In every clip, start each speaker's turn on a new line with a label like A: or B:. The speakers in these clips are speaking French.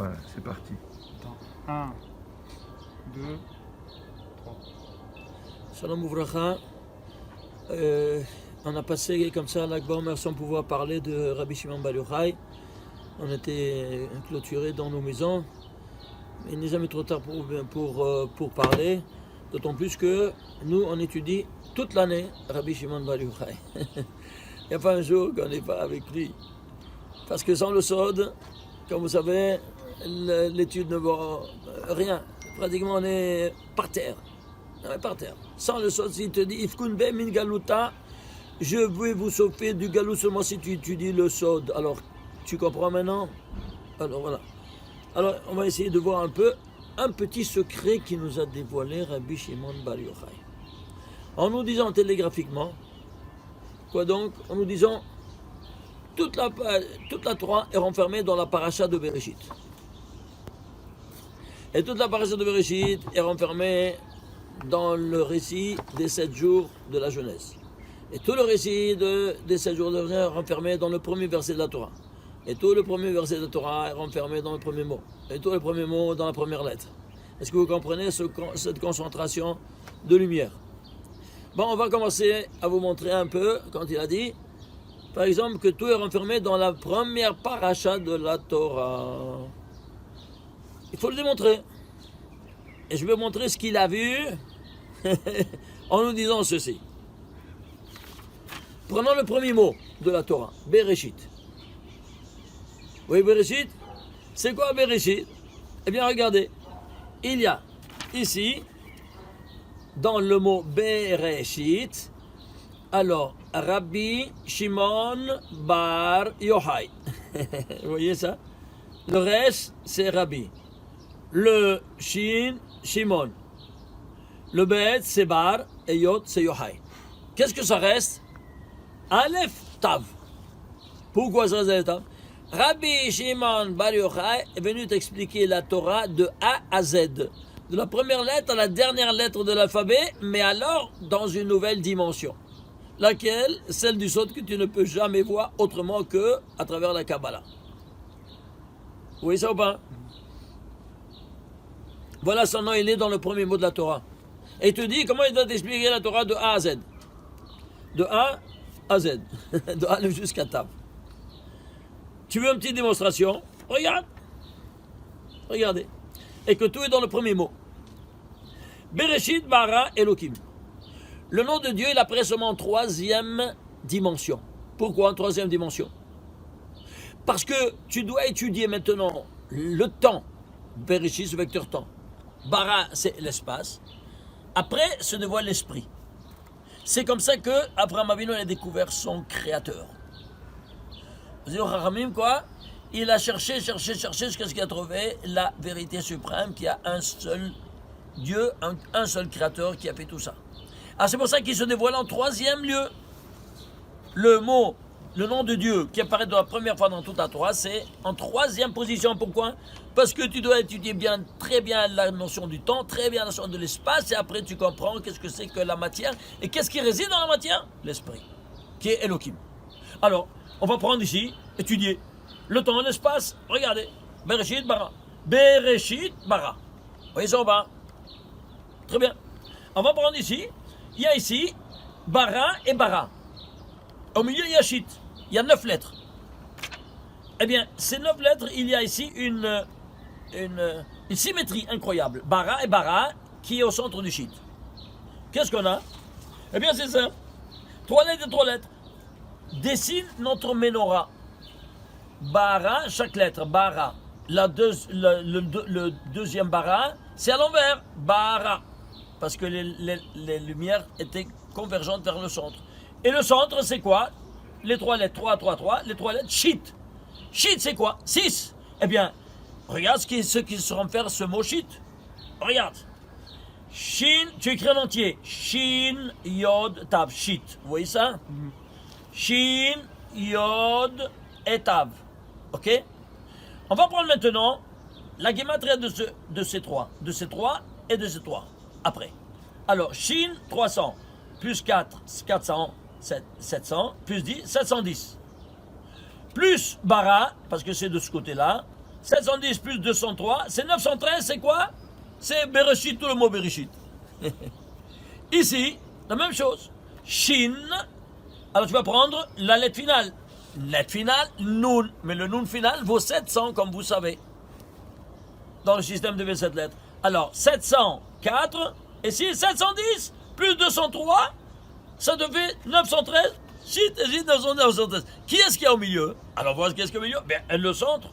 A: Voilà, c'est parti.
B: Attends. 1, 2, 3.
C: Shalom Ouvracha. On a passé comme ça à l'Akba Omer sans pouvoir parler de Rabbi Shimon Bar Yochai. On était clôturés dans nos maisons. Il n'est jamais trop tard pour parler. D'autant plus que nous, on étudie toute l'année Rabbi Shimon Bar Yochai. Il n'y a pas un jour qu'on n'est pas avec lui. Parce que sans le Sod, comme vous savez, l'étude ne vaut rien. Pratiquement, on est par terre. On est par terre. Sans le Sod, s'il te dit Ifkun be min galuta, je vais vous sauver du galou seulement si tu étudies le Sod. Alors, tu comprends maintenant? Alors, voilà. Alors, on va essayer de voir un peu un petit secret qui nous a dévoilé Rabbi Shimon Bar Yochai. En nous disant télégraphiquement, quoi donc? En nous disant, toute la Torah est renfermée dans la paracha de Bereshit. Et toute la paracha de Bereshit est renfermée dans le récit des 7 jours de la jeunesse. Et tout le récit des 7 jours de la jeunesse est renfermé dans le premier verset de la Torah. Et tout le premier verset de la Torah est renfermé dans le premier mot. Et tout le premier mot dans la première lettre. Est-ce que vous comprenez cette concentration de lumière? Bon, on va commencer à vous montrer un peu, quand il a dit, par exemple, que tout est renfermé dans la première paracha de la Torah. Il faut le démontrer. Et je vais montrer ce qu'il a vu en nous disant ceci. Prenons le premier mot de la Torah, Bereshit. Oui, Bereshit, c'est quoi Bereshit? Eh bien, regardez, il y a ici, dans le mot Bereshit, alors, Rabbi Shimon Bar Yochai. Vous voyez ça? Le reste, c'est Rabbi. Le Shin, Shimon. Le Bet, c'est Bar, et Yod, c'est Yochai. Qu'est-ce que ça reste? Aleph, Tav. Pourquoi ça reste Tav? Rabbi Shimon Bar Yochai est venu t'expliquer la Torah de A à Z. De la première lettre à la dernière lettre de l'alphabet, mais alors dans une nouvelle dimension. Laquelle? Celle du Sod que tu ne peux jamais voir autrement que à travers la Kabbalah. Vous voyez ça ou pas? Voilà son nom, il est dans le premier mot de la Torah. Et il te dit comment il doit t'expliquer la Torah de A à Z. De A à Z. De A jusqu'à Tav. Tu veux une petite démonstration? Regarde. Regardez. Et que tout est dans le premier mot. Bereshit bara Elohim. Le nom de Dieu, il apparaît seulement en troisième dimension. Pourquoi en troisième dimension? Parce que tu dois étudier maintenant le temps. Bereshit, ce vecteur temps. Bara, c'est l'espace. Après, se dévoile l'esprit. C'est comme ça que Abraham Avinu a découvert son créateur. Vous dites, Chachamim, quoi? Il a cherché jusqu'à ce qu'il a trouvé la vérité suprême, qui a un seul Dieu, un seul créateur qui a fait tout ça. Alors c'est pour ça qu'il se dévoile en troisième lieu. Le mot, le nom de Dieu qui apparaît pour la première fois dans toute la Torah, c'est en troisième position. Pourquoi? Parce que tu dois étudier très bien la notion du temps, très bien la notion de l'espace, et après tu comprends qu'est-ce que c'est que la matière, et qu'est-ce qui réside dans la matière? L'esprit, qui est Elohim. Alors, on va prendre ici, étudier le temps, l'espace, regardez, Bereshit bara. Bereshit bara. Vous voyez ça ou pas? Très bien. On va prendre ici. Il y a ici bara et bara. Au milieu, il y a shit. Il y a 9 lettres. Eh bien, ces 9 lettres, il y a ici une symétrie incroyable. Bara et bara qui est au centre du shit. Qu'est-ce qu'on a? Eh bien, c'est ça. 3 lettres et 3 lettres. Dessine notre menorah. Bara, chaque lettre, bara. Le deuxième bara, c'est à l'envers. Bara. Parce que les lumières étaient convergentes vers le centre. Et le centre, c'est quoi? Les 3 lettres, 3, 3, 3, les 3 lettres, shit. Shit, c'est quoi? 6. Eh bien, regarde ce qui se renferme ce mot shit. Regarde. Shin, tu écris en entier. Shin, Yod, Tav, shit. Vous voyez ça? Shin, Yod et Tav. Ok? On va prendre maintenant la gematria de ces trois et de ces trois. Après. Alors, Shin, 300, plus 4, 400, 700, plus 10, 710. Plus Bara, parce que c'est de ce côté-là, 710 plus 203, c'est 913, c'est quoi? C'est Bereshit, tout le mot Bereshit. Ici, la même chose. Shin, alors tu vas prendre la lettre finale. Lettre finale, Nun. Mais le Nun final vaut 700, comme vous savez, dans le système de 27 lettres. Alors, 704, et si 710 plus 203, ça devait 913. Shit, 913. Qui est-ce qu'il y a au milieu? Alors, voilà qu'est-ce qu'il y a au milieu? Bien, le centre.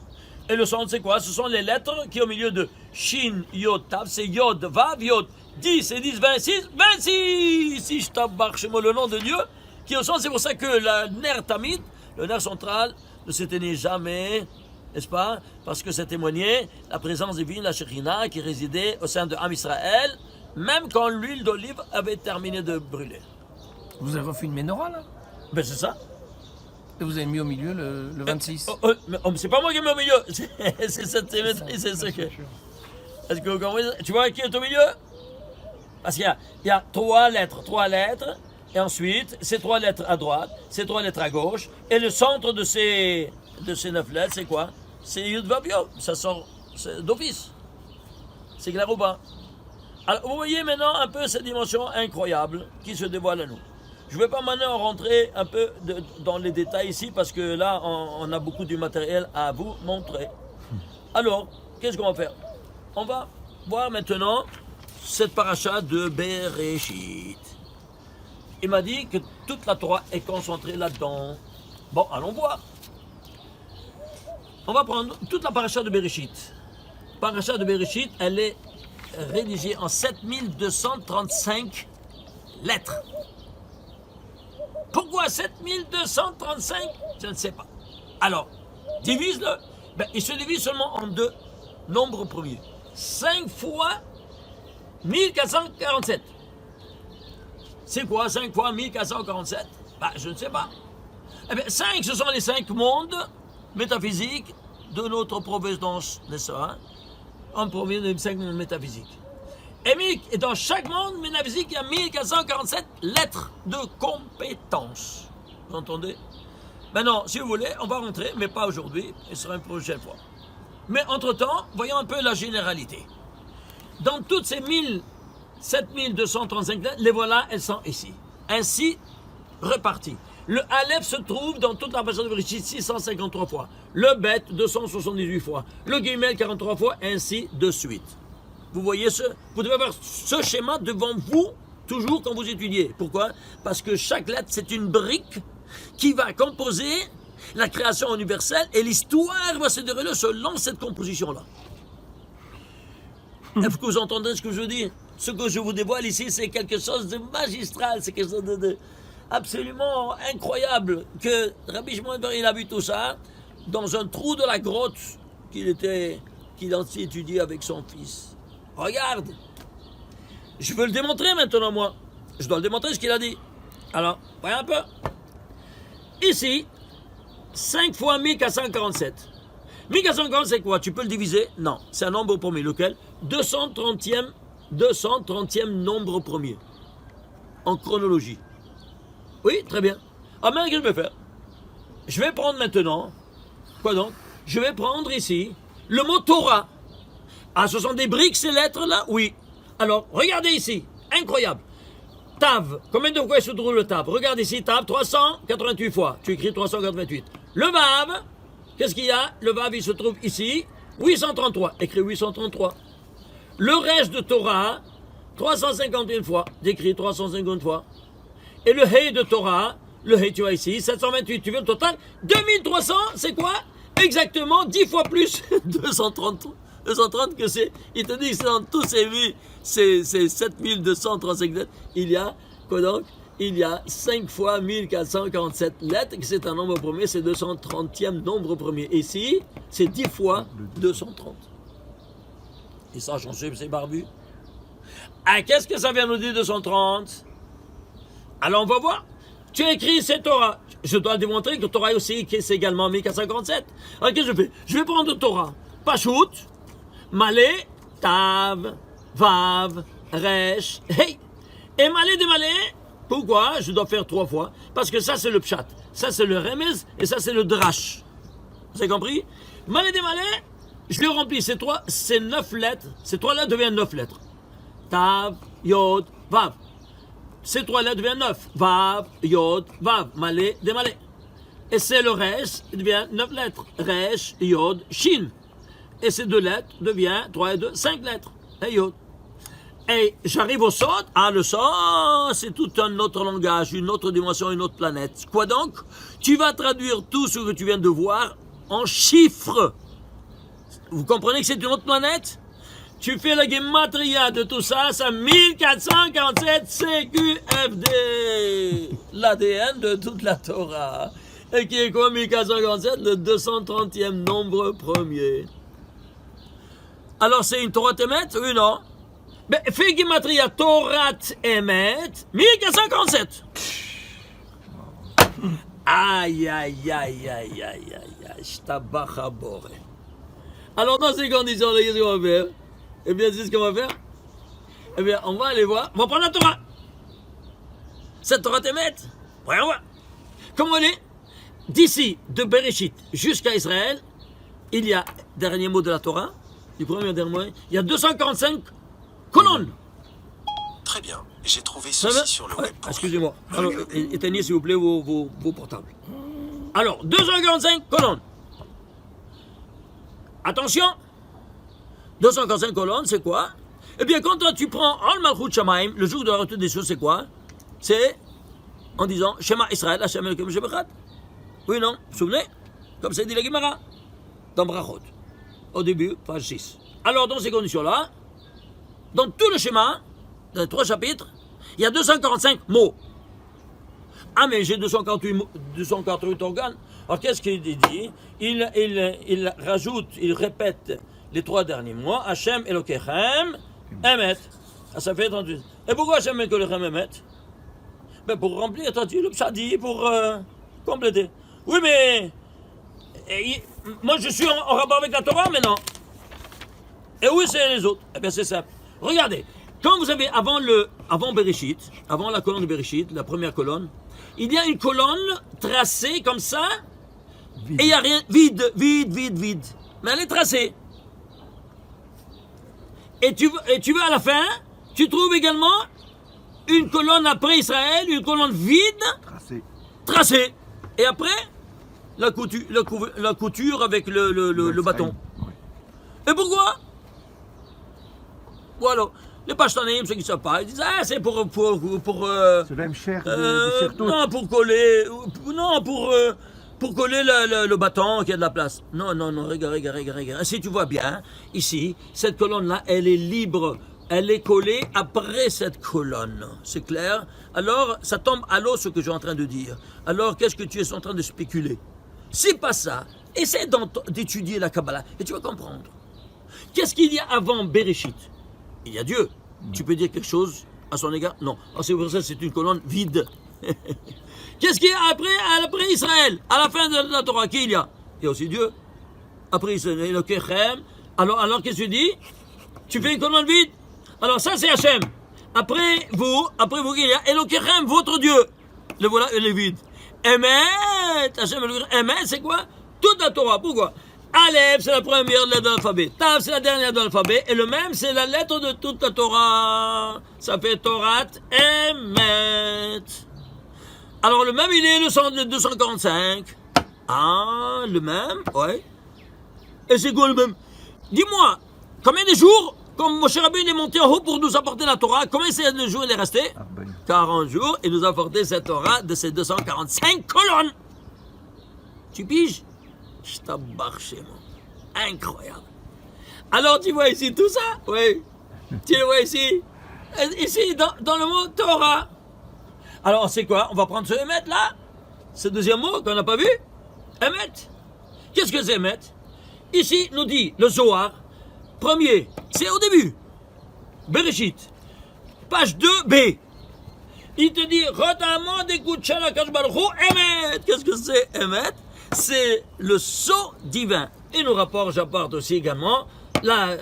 C: Et le centre, c'est quoi? Ce sont les lettres qui sont au milieu de Shin, Yod, Tav, c'est Yod, Vav, Yod. 10 et 10, 26, 26! Si je tabarre chez moi le nom de Dieu, qui est au centre, c'est pour ça que le nerf tamid, le nerf central, ne s'éteignait jamais, n'est-ce pas? Parce que ça témoignait la présence divine, la Shekhinah, qui résidait au sein de Am Israël, même quand l'huile d'olive avait terminé de brûler.
A: Vous avez refait une menorah là?
C: Ben c'est ça.
A: Et vous avez mis au milieu le 26.
C: Mais c'est pas moi qui ai mis au milieu, c'est cette symétrie, c'est ce que... Est-ce que vous comprenez? Tu vois qui est au milieu? Parce qu'il y a trois lettres, et ensuite, ces 3 lettres à droite, ces 3 lettres à gauche, et le centre de ces 9 lettres, c'est quoi? C'est Yud Vav Yod, ça sort d'office. C'est clair ou pas? Alors, vous voyez maintenant un peu cette dimension incroyable qui se dévoile à nous. Je ne vais pas maintenant rentrer un peu dans les détails ici, parce que là, on a beaucoup du matériel à vous montrer. Alors, qu'est-ce qu'on va faire? On va voir maintenant cette paracha de Bereshit. Il m'a dit que toute la Torah est concentrée là-dedans. Bon, allons voir. On va prendre toute la paracha de Bereshit. Paracha de Bereshit, elle est rédigée en 7235 lettres. Pourquoi 7235? Je ne sais pas. Alors, divise-le. Ben, il se divise seulement en 2 nombres premiers. 5 fois 1447. C'est quoi 5 fois 1447? Ben, je ne sais pas. Eh bien, 5, ce sont les 5 mondes métaphysiques de notre provenance, n'est-ce pas? En premier des 5 mondes métaphysiques. Et dans chaque monde métaphysique, il y a 1447 lettres de compétences. Vous entendez? Maintenant, si vous voulez, on va rentrer, mais pas aujourd'hui, et ce sera une prochaine fois. Mais entre-temps, voyons un peu la généralité. Dans toutes ces 7235 lettres, les voilà, elles sont ici. Ainsi reparties. Le Aleph se trouve dans toute la paracha de Bereshit 653 fois. Le Bet 278 fois. Le Gimel 43 fois, ainsi de suite. Vous voyez vous devez avoir ce schéma devant vous toujours quand vous étudiez. Pourquoi? Parce que chaque lettre, c'est une brique qui va composer la création universelle et l'histoire va se dérouler selon cette composition-là. Est-ce que vous entendez ce que je dis? Ce que je vous dévoile ici, c'est quelque chose de magistral, c'est quelque chose de absolument incroyable, que Rabbi Shimon ben il a vu tout ça dans un trou de la grotte qu'il étudiait avec son fils. Regarde, je veux le démontrer maintenant, moi. Je dois le démontrer ce qu'il a dit. Alors, voyez un peu. Ici, 5 fois 1447. 1440, c'est quoi? Tu peux le diviser? Non, c'est un nombre premier. Lequel? 230e nombre premier. En chronologie. Oui, très bien. Ah, maintenant, qu'est-ce que je vais faire? Je vais prendre maintenant, quoi donc? Je vais prendre ici le mot Torah. Ah, ce sont des briques, ces lettres-là? Oui. Alors, regardez ici. Incroyable. Tav. Combien de fois se trouve le Tav? Regarde ici, Tav, 388 fois. Tu écris 388. Le Vav, qu'est-ce qu'il y a? Le Vav, il se trouve ici. 833. Écris 833. Le reste de Torah, 351 fois. J'écris 350 fois. Et le Hey de Torah, le Hey, tu vois ici, 728. Tu veux le total? 2300, c'est quoi? Exactement 10 fois plus. 230 que c'est. Il te dit que c'est dans tous ces 7235 lettres. Il y a, quoi donc? Il y a 5 fois 1447 lettres, que c'est un nombre premier, c'est 230e nombre premier. Ici, c'est 10 fois 230. Et ça a changé, c'est barbu. Ah, qu'est-ce que ça vient nous dire 230? Alors on va voir. Tu as écrit c'est Torah. Je dois démontrer que Torah aussi, c'est également 1447. Alors qu'est-ce que je fais? Je vais prendre Torah. Pachout, Malé, Tav, Vav, Resh, Hey. Et Malé de Malé, pourquoi? Je dois faire 3 fois. Parce que ça c'est le Pshat, ça c'est le Remez et ça c'est le Drash. Vous avez compris? Malé de Malé, je lui remplis ces 9 lettres. Ces 3 lettres deviennent 9 lettres. Tav, Yod, Vav. Ces 3 lettres deviennent 9. Vav, Yod, Vav. Malé, démalé. Et c'est le Resh, il devient 9 lettres. Resh, Yod, Shin. Et ces 2 lettres deviennent 3 et 2, 5 lettres. Et Yod. Et j'arrive au Sod. Ah, le Sod, c'est tout un autre langage, une autre dimension, une autre planète. Quoi donc? Tu vas traduire tout ce que tu viens de voir en chiffres. Vous comprenez que c'est une autre planète? Tu fais la gematria de tout ça, c'est 1447 CQFD. L'ADN de toute la Torah. Et qui est quoi 1447? Le 230e nombre premier. Alors c'est une Torah Emet? Oui, non? Mais fais gematria Torah Emet, 1447. Aïe, aïe, aïe, aïe, aïe, aïe, aïe, shtabach habore. Alors dans ces conditions-là, qu'est-ce qu'on va faire? Eh bien, c'est ce qu'on va faire. Eh bien, on va aller voir, on va prendre la Torah. Cette Torah Emet, voyons voir. Comment elle est? D'ici, de Bereshit jusqu'à Israël, il y a, dernier mot de la Torah, du premier au dernier mot, il y a 245 colonnes.
D: Très bien, j'ai trouvé
C: Ça va?
D: ceci sur le
C: Ouais,
D: web. pour
C: excusez-moi. Alors, éteignez s'il vous plaît vos portables. Alors, 245 colonnes. Attention, 245 colonnes, c'est quoi? Eh bien, quand toi, tu prends Al Malchut Shamaim, le jour de la retour des choses, c'est quoi? C'est en disant Shema Israël, Hashem Elokim Shebechad. Oui, non? Vous vous souvenez? Comme c'est dit la Gemara, dans Brachot, au début, page 6. Alors, dans ces conditions-là, dans tout le schéma, dans les 3 chapitres, il y a 245 mots. Ah, mais j'ai 248 organes. Alors, qu'est-ce qu'il dit? Il rajoute, il répète les 3 derniers mots. Hashem Elokechem Emet. Ah, ça fait 38. Et pourquoi Hashem Elokechem Emet? Ben, pour remplir, le psadi, pour compléter. Oui, mais moi, je suis en rapport avec la Torah maintenant. Et où c'est les autres? Eh bien, c'est simple. Regardez, quand vous avez avant Bereshit, avant la colonne de Bereshit, la première colonne, il y a une colonne tracée comme ça, et il n'y a rien, vide. Mais elle est tracée. Et tu veux à la fin, tu trouves également une colonne après Israël, une colonne vide, tracée. Et après, la couture avec le bâton. Et pourquoi? Voilà. Les Pashtanim, ceux qui ne savent pas, ils disent c'est pour
E: C'est la même chair de
C: non, pour coller, pour coller le bâton qui a de la place. Non, regarde. Si tu vois bien, ici, cette colonne-là, elle est libre. Elle est collée après cette colonne. C'est clair? Alors, ça tombe à l'eau ce que je suis en train de dire. Alors, qu'est-ce que tu es en train de spéculer? C'est pas ça. Essaie d'étudier la Kabbalah et tu vas comprendre. Qu'est-ce qu'il y a avant Bereshit? Il y a Dieu. Tu peux dire quelque chose à son égard? Non. Alors c'est pour ça que c'est une colonne vide. Qu'est-ce qu'il y a après Israël? À la fin de la Torah, qui il y a? Il y a aussi Dieu. Après Israël, le Kechem. Alors qu'est-ce que tu dis? Tu fais une colonne vide? Alors ça c'est Hachem. Après vous, il y a Elokechem, votre Dieu. Le voilà, il est vide. Emet, Hachem, Emet, c'est quoi? Toute la Torah. Pourquoi? Aleph, c'est la première lettre de l'alphabet. Tav, c'est la dernière de l'alphabet. Et le même, c'est la lettre de toute la Torah. Ça fait Torah Emet. Alors, le même, il est le 245. Ah, le même? Ouais. Et c'est quoi le même? Dis-moi, combien de jours, comme Moshe Rabbeinu est monté en haut pour nous apporter la Torah, combien de jours il est resté? 40 jours. Il nous a apporté cette Torah de ces 245 colonnes. Tu piges? Incroyable. Alors tu vois ici tout ça? Oui. Tu le vois ici? Ici, dans le mot Torah. Alors c'est quoi? On va prendre ce Emet là. Ce deuxième mot qu'on n'a pas vu. Emet. Qu'est-ce que c'est Emet? Ici, nous dit le Zohar. Premier, c'est au début. Bereshit. Page 2b. Il te dit Rotamon d'écoute Shalakash Baruch Emet. Qu'est-ce que c'est Emet? C'est le sceau divin. Et nous j'apporte aussi également la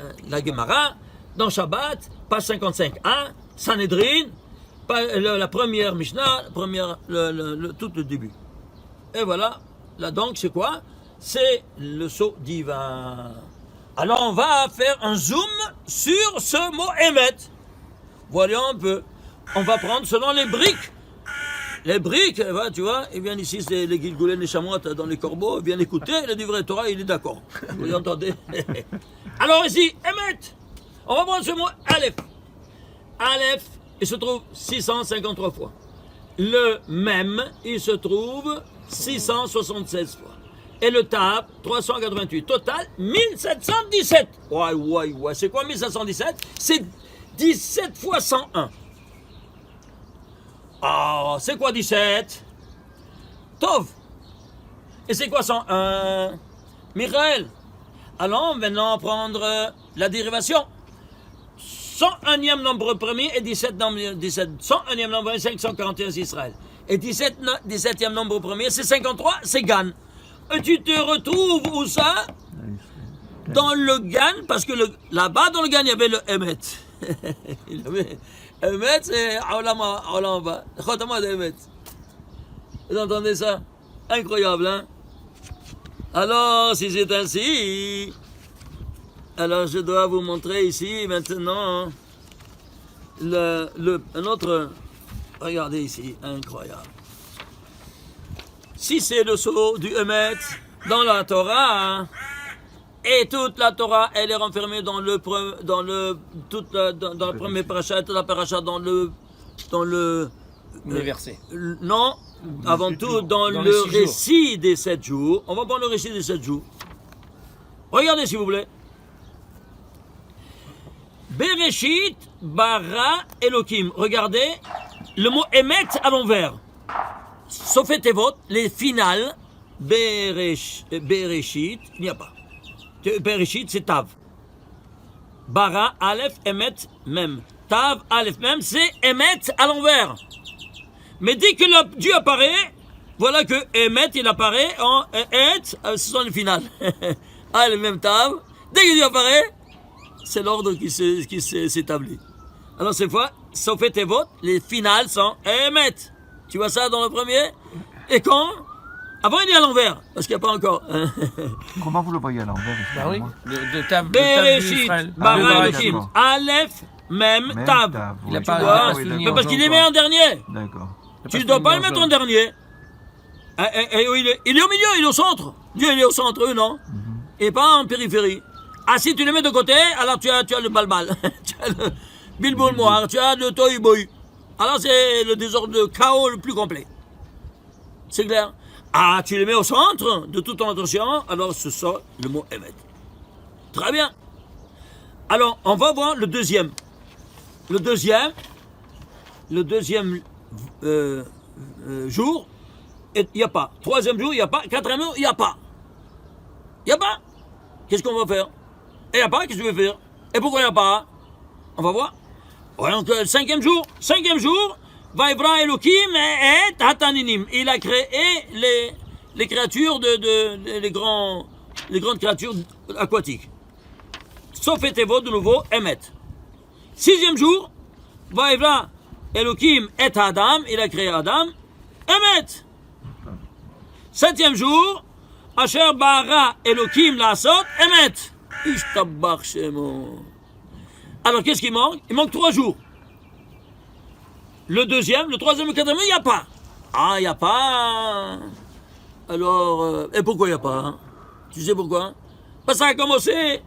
C: Gemara dans Shabbat, page 55a, Sanhedrin, la première Mishnah, tout le début. Et voilà, là donc c'est quoi? C'est le sceau divin. Alors on va faire un zoom sur ce mot Emet. Voyons un peu. On va prendre selon les briques. Les briques, tu vois, ils viennent ici, c'est les Gilgoulés, les chamois dans les corbeaux, ils viennent écouter, le livret Torah, il est d'accord. Vous entendez? Alors ici, Emet. On va prendre ce mot Aleph. Aleph, il se trouve 653 fois. Le Mem, il se trouve 676 fois. Et le Tab, 388. Total, 1717. Ouais. C'est quoi 1717? C'est 17 fois 101. Ah, c'est quoi 17? Tov. Et c'est quoi 101? Michael. Allons maintenant prendre la dérivation. 101e nombre premier et 101e nombre premier, 541 Israël. Et 17e nombre premier, c'est 53, c'est Gan. Et tu te retrouves où ça? Dans le Gan, parce que là-bas dans le Gan, il y avait le Emet. Emet, c'est Aolamba. Chotama d'Emet. Vous entendez ça? Incroyable, hein? Alors, si c'est ainsi, alors je dois vous montrer ici maintenant un autre. Regardez ici, incroyable. Si c'est le sceau du Emet dans la Torah, et toute la Torah, elle est renfermée dans le premier parasha, toute la parasha dans le
A: Les versets.
C: non, avant tout dans
A: dans
C: le
A: les 6 jours.
C: récit des 7 jours. On va prendre le récit des 7 jours. Regardez s'il vous plaît. Bereshit bara Elohim. Regardez le mot Emet à l'envers. Sofet Tevot, les finales, Bereshit, il n'y a pas. Bereshit, c'est Tav. Bara, Aleph, Emet, Mem. Tav, Aleph, Mem, c'est Emet à l'envers. Mais dès que le Dieu apparaît, voilà que Emet, il apparaît en Et, ce sont les finales. Aleph, Mem, Tav. Dès que Dieu apparaît, c'est l'ordre qui s'établit. Alors cette fois, Sofet Tevot, les finales sont Emet. Tu vois ça dans le premier? Et quand? Avant, il est à l'envers, parce qu'il n'y a pas encore.
E: Comment vous le voyez à l'envers?
A: Bah oui,
E: excusez-moi
A: de Tav
C: Bereshit,
A: d'Israël.
C: Bara
A: De
C: Elohim,
A: Rachid.
C: Aleph, Mem,
E: Même
C: Tav.
A: Il a
E: oui.
A: pas-
C: Tu vois?
A: souligné
C: Mais parce
A: en
C: qu'il
A: jaune,
C: est mis en dernier.
E: D'accord.
C: Tu ne dois pas le mettre en dernier. Et il est au milieu, il est au centre. Dieu, il est au centre, eux, non? Et pas en périphérie. Ah, si tu le mets de côté, alors tu as le balbal. Tu as le bilboul moire, tu as le toy-boy. Alors c'est le désordre, le chaos le plus complet. C'est clair? Ah, tu les mets au centre de toute ton attention, alors ce sera le mot Emet. Très bien. Alors, on va voir le deuxième. Le deuxième jour, il n'y a pas. Troisième jour, il n'y a pas. Quatrième jour, il n'y a pas. Il n'y a pas. Qu'est-ce qu'on va faire? Il n'y a pas, qu'est-ce que tu veux faire? Et pourquoi il n'y a pas? On va voir. Voyons que le cinquième jour, Vaivra Elohim et Hataninim. Il a créé les créatures les grandes créatures aquatiques. Sauf Etevot, de nouveau, Emet. Sixième jour, Vaivra Elohim et Adam. Il a créé Adam. Emet. Septième jour, Asher Bara Elohim Lasot. Emet. Ishtabach Shemo. Alors, qu'est-ce qui manque? Il manque 3 jours. Le deuxième, le troisième, le quatrième, il n'y a pas. Ah, il n'y a pas. Alors, et pourquoi il n'y a pas? Hein? Tu sais pourquoi? Parce que ça a commencé,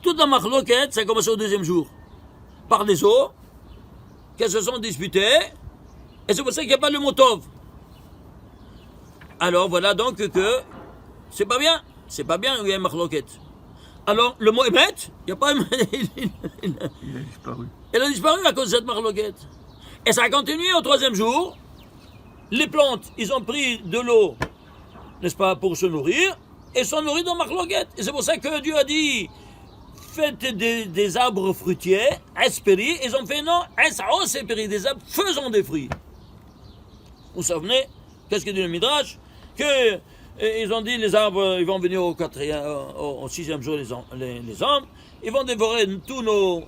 C: toute la marloquette, ça a commencé au deuxième jour. Par les eaux, qu'elles se sont disputées, et c'est pour ça qu'il n'y a pas le mot Tov. Alors, voilà donc que c'est pas bien. C'est pas bien, il y a une marloquette. Alors, le mot Emet, il n'y a pas...
E: Il a disparu.
C: Elle a disparu à cause de cette marloquette. Et ça a continué au troisième jour. Les plantes, ils ont pris de l'eau, n'est-ce pas, pour se nourrir, et sont nourris dans marloquette. Et c'est pour ça que Dieu a dit, faites des arbres fruitiers, espéri. Ils ont fait non, espéri, des arbres faisant des fruits. Vous vous souvenez, qu'est-ce que dit le Midrash? Que ils ont dit, les arbres, ils vont venir au 6e jour, les hommes, ils vont dévorer tous nos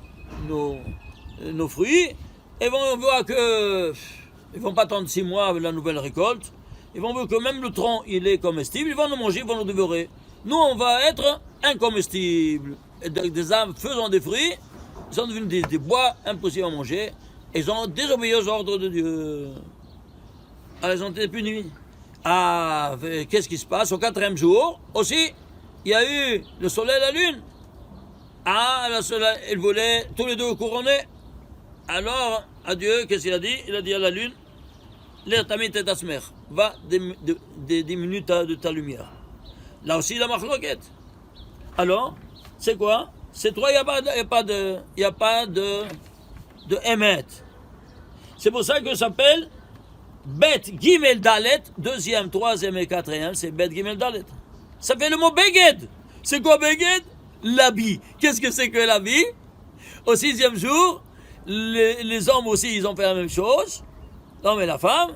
C: fruits, et vont voir que ils vont pas attendre 6 mois avec la nouvelle récolte. Ils vont voir que même le tronc, il est comestible. Ils vont nous manger, ils vont nous dévorer. Nous, on va être incomestibles. des arbres faisant des fruits, sont devenus des bois impossibles à manger, et ils ont désobéi aux ordres de Dieu. Alors ils ont été punis. Ah, qu'est-ce qui se passe? Au 4e jour, aussi, il y a eu le soleil et la lune. Ah, le soleil, il voulait tous les deux couronner. Alors, à Dieu, qu'est-ce qu'il a dit? Il a dit à la lune, l'air tamit et tasmer, va diminuer de ta lumière. Là aussi, la marloquette. Alors, c'est quoi? C'est toi, il n'y a pas de émet. C'est pour ça que ça s'appelle Bet Gimel Dalet, 2e, 3e et 4e, c'est Bet Gimel Dalet. Ça fait le mot Beged. C'est quoi Beged? L'habit. Qu'est-ce que c'est que l'habit? Au 6e jour, les hommes aussi, ils ont fait la même chose, l'homme et la femme.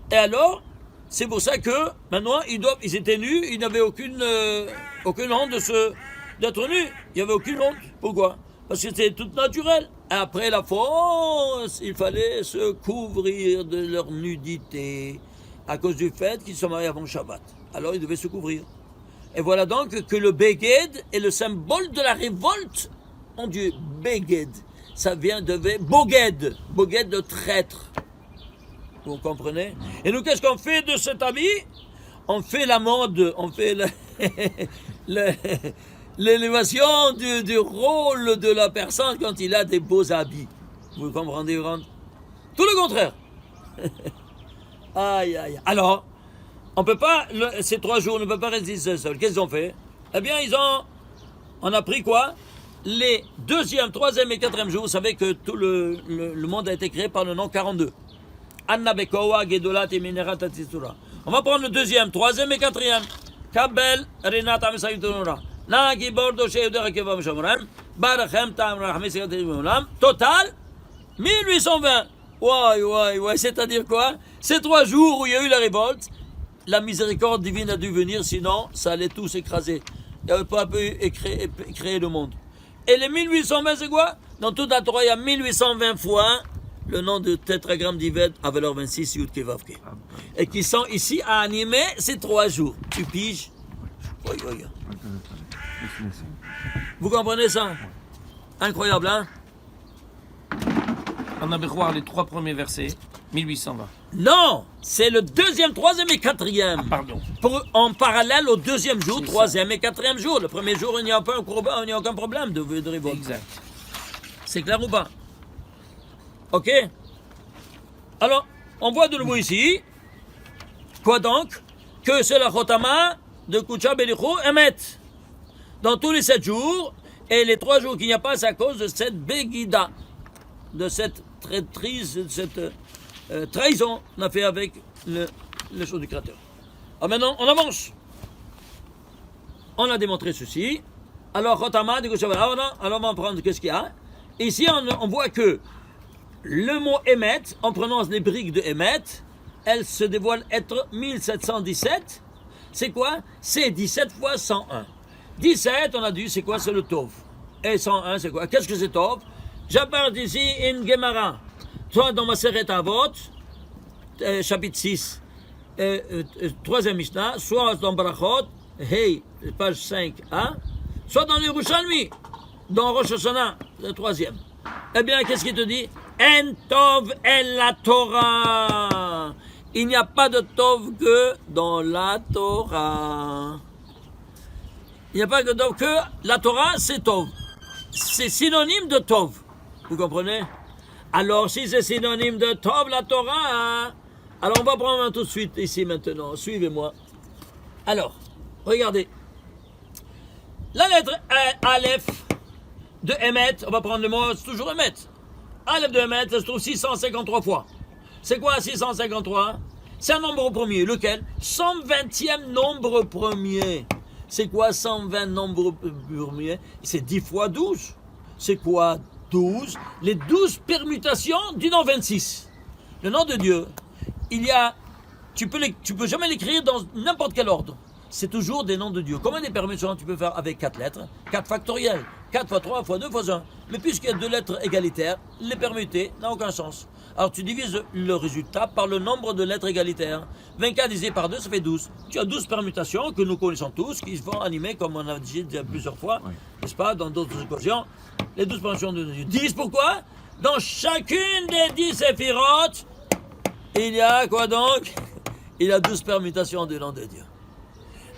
C: Et alors, c'est pour ça que maintenant, ils étaient nus, ils n'avaient aucune honte d'être nus. Il n'y avait aucune honte. Pourquoi? Parce que c'était tout naturel. Après la force, il fallait se couvrir de leur nudité à cause du fait qu'ils sont mariés avant Shabbat. Alors ils devaient se couvrir. Et voilà donc que le Beged est le symbole de la révolte. Mon Dieu, Beged, ça vient de Boged, Boged de traître. Vous comprenez? Et nous, qu'est-ce qu'on fait de cet habit? On fait la mode, on fait l'élévation du rôle de la personne quand il a des beaux habits. Vous comprenez? Tout le contraire. Aïe, aïe. Alors, on peut pas, ces 3 jours, on ne peut pas résister seul. Qu'est-ce qu'ils ont fait? Eh bien, on a pris quoi? Les 2e, 3e et 4e jours. Vous savez que tout le monde a été créé par le nom 42. Anna Bekowa, Gedolat et Minerat Tatsitsura. On va prendre le 2e, 3e et 4e. Kabel, Renata Mesayutunura. Nagi Bordo Sheudera Kevam Shamram. Barachem Tam Rahmis Yatimulam. Total, 1820. Ouais, c'est-à-dire quoi? Ces 3 jours où il y a eu la révolte, la miséricorde divine a dû venir, sinon ça allait tout s'écraser. Il n'y avait pas pu créer le monde. Et les 1820, c'est quoi? Dans toute la Torah, il y a 1820 fois le nom de tétragramme d'Ived à valeur 26, Yud Kevavke. Et qui sont ici à animer ces 3 jours. Tu piges? Oui. Vous comprenez ça? Incroyable, hein?
A: On avait voir les 3 premiers versets, 1820.
C: Non, c'est le 2e, 3e et 4e.
A: Pardon.
C: En parallèle au 2e jour,
A: C'est
C: 3e et 4e jour. Le 1er jour, il n'y a aucun problème de révolte.
A: Exact.
C: C'est clair ou pas? Ok? Alors, on voit de nouveau ici, quoi donc? Que c'est la Chotama de Koucha Belichou Emet. Dans tous les 7 jours, et les 3 jours qu'il n'y a pas, c'est à cause de cette Begida, de cette traîtrise, de cette trahison qu'on a fait avec le chose du Créateur. Alors maintenant, on avance. On a démontré ceci. Alors, Chotama de Koucha Belichou, alors on va prendre qu'est-ce qu'il y a. Ici, on voit que le mot Emet, on prononce les briques de Emet, elle se dévoile être 1717. C'est quoi? C'est 17 fois 101. 17, on a dit, c'est quoi? C'est le Tov. Et 101, c'est quoi? Qu'est-ce que c'est Tov? J'apporte ici une Gemara. Soit dans ma Seret Avot, chapitre 6, 3e Mishnah, soit dans Barachot, Hey, page 5a, soit dans l'Yerushalmi, dans Rosh Hashanah, le 3e. Eh bien, qu'est-ce qu'il te dit? En Tov el la Torah. Il n'y a pas de Tov que dans la Torah. Il n'y a pas de Tov que la Torah, c'est Tov. C'est synonyme de Tov. Vous comprenez? Alors, si c'est synonyme de Tov, la Torah, alors on va prendre tout de suite ici maintenant. Suivez-moi. Alors, regardez. La lettre Aleph de Emet, on va prendre le mot, c'est toujours Emet. Aleph de Emet, ça se trouve 653 fois. C'est quoi 653? C'est un nombre premier. Lequel? 120e nombre premier. C'est quoi 120 nombres premiers? C'est 10 fois 12. C'est quoi 12? Les 12 permutations du nom 26. Le nom de Dieu, tu peux jamais l'écrire dans n'importe quel ordre. C'est toujours des noms de Dieu. Combien de permutations tu peux faire avec 4 lettres? 4 factoriels. 4 fois 3 fois 2 fois 1. Mais puisqu'il y a 2 lettres égalitaires, les permuter n'a aucun sens. Alors tu divises le résultat par le nombre de lettres égalitaires. 24 divisé par 2, ça fait 12. Tu as 12 permutations que nous connaissons tous, qui vont animer, comme on a dit plusieurs fois, n'est-ce pas, dans d'autres occasions, les 12 permutations de Dieu. 10, pourquoi? Dans chacune des 10 séphirotes, il y a quoi donc? Il y a 12 permutations du nom de Dieu.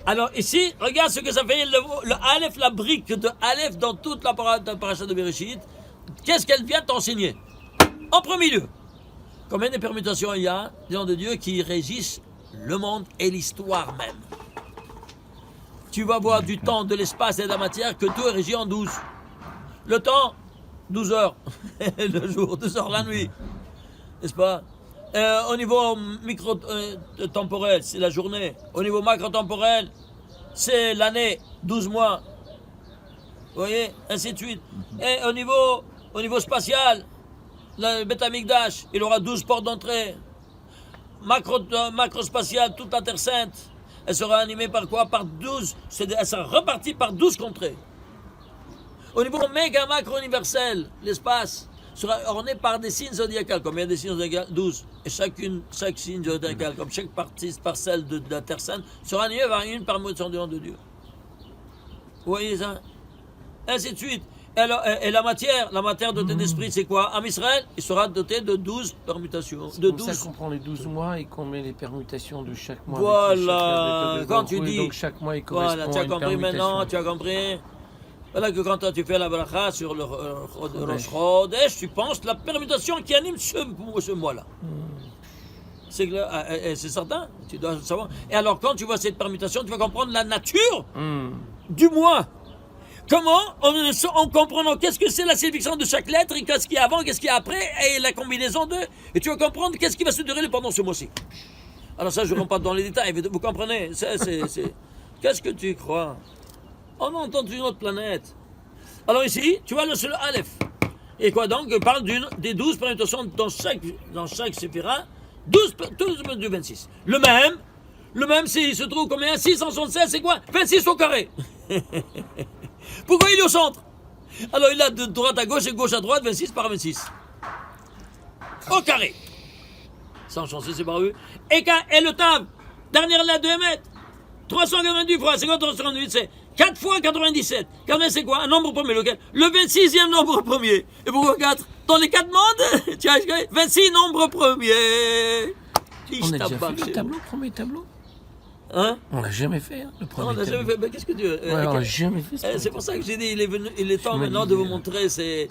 C: Alors ici, regarde ce que ça fait, le Aleph, la brique de Aleph dans toute la paracha de Bereshit. Qu'est-ce qu'elle vient t'enseigner? En premier lieu, combien de permutations il y a du nom de Dieu qui régissent le monde et l'histoire même? Tu vas voir du temps, de l'espace et de la matière que tout est régi en 12. Le temps, 12 heures. Le jour, 12 heures la nuit. N'est-ce pas? Au niveau micro-temporel, c'est la journée. Au niveau macro-temporel, c'est l'année, 12 mois. Vous voyez? Ainsi de suite. Et au niveau spatial, le Beth Amikdash, il aura 12 portes d'entrée. Macro-spatial, toute la Terre Sainte, elle sera animée par quoi? Par 12. Elle sera repartie par 12 contrées. Au niveau méga macro-universel, l'espace sera orné par des signes zodiacales. Combien de signes zodiacales? 12. Et chaque signe zodiacal, comme chaque parcelle de la Terre Sainte, sera animée par une permutation du nom de Dieu. Vous voyez ça? Ainsi de suite. Et la matière de ton esprit, c'est quoi? Am Israël, il sera doté de 12 permutations.
A: C'est
C: De
A: pour
C: 12.
A: ça qu'on prend les 12 mois et qu'on met les permutations de chaque mois.
C: Voilà. Quand tu dis.
A: Donc chaque mois, il correspond
C: Voilà, tu
A: à
C: as
A: une
C: compris
A: permutation.
C: maintenant, tu as compris. Voilà que quand tu fais la bracha sur le Rosh Chodesh, tu penses la permutation qui anime ce mois-là. C'est certain, tu dois le savoir. Et alors, quand tu vois cette permutation, tu vas comprendre la nature du mois. Comment, en comprenant qu'est-ce que c'est la signification de chaque lettre, et qu'est-ce qu'il y a avant, qu'est-ce qu'il y a après, et la combinaison d'eux, et tu vas comprendre qu'est-ce qui va se dérouler pendant ce mois-ci. Alors ça, je ne rentre pas dans les détails, vous comprenez? Qu'est-ce que tu crois? On entend une autre planète. Alors ici, tu vois le seul Aleph. Et quoi donc? Il parle des 12 permutations dans chaque séphira, 12 du 26. Le même, il se trouve combien? 676, c'est quoi? 26 au carré. Pourquoi il est au centre? Alors il a de droite à gauche et gauche à droite, 26 par 26. Au carré. Sans chancer, c'est pas vu. Et le tav, dernière lettre de Hémet. 398 fois 50, 398, c'est 4 fois 97. 97, c'est quoi? Un nombre premier, lequel? Le 26e nombre premier. Et pourquoi 4? Dans les 4 mondes, tu as 26 nombres premiers.
A: On a déjà fait le tableau, premier tableau?
C: Hein?
A: On l'a jamais fait, hein, le premier
C: Non, on l'a
A: tableau.
C: jamais fait. Mais qu'est-ce que tu veux?
A: Ouais, on l'a jamais fait.
C: C'est pour ça que j'ai dit, il est temps maintenant de vous montrer ces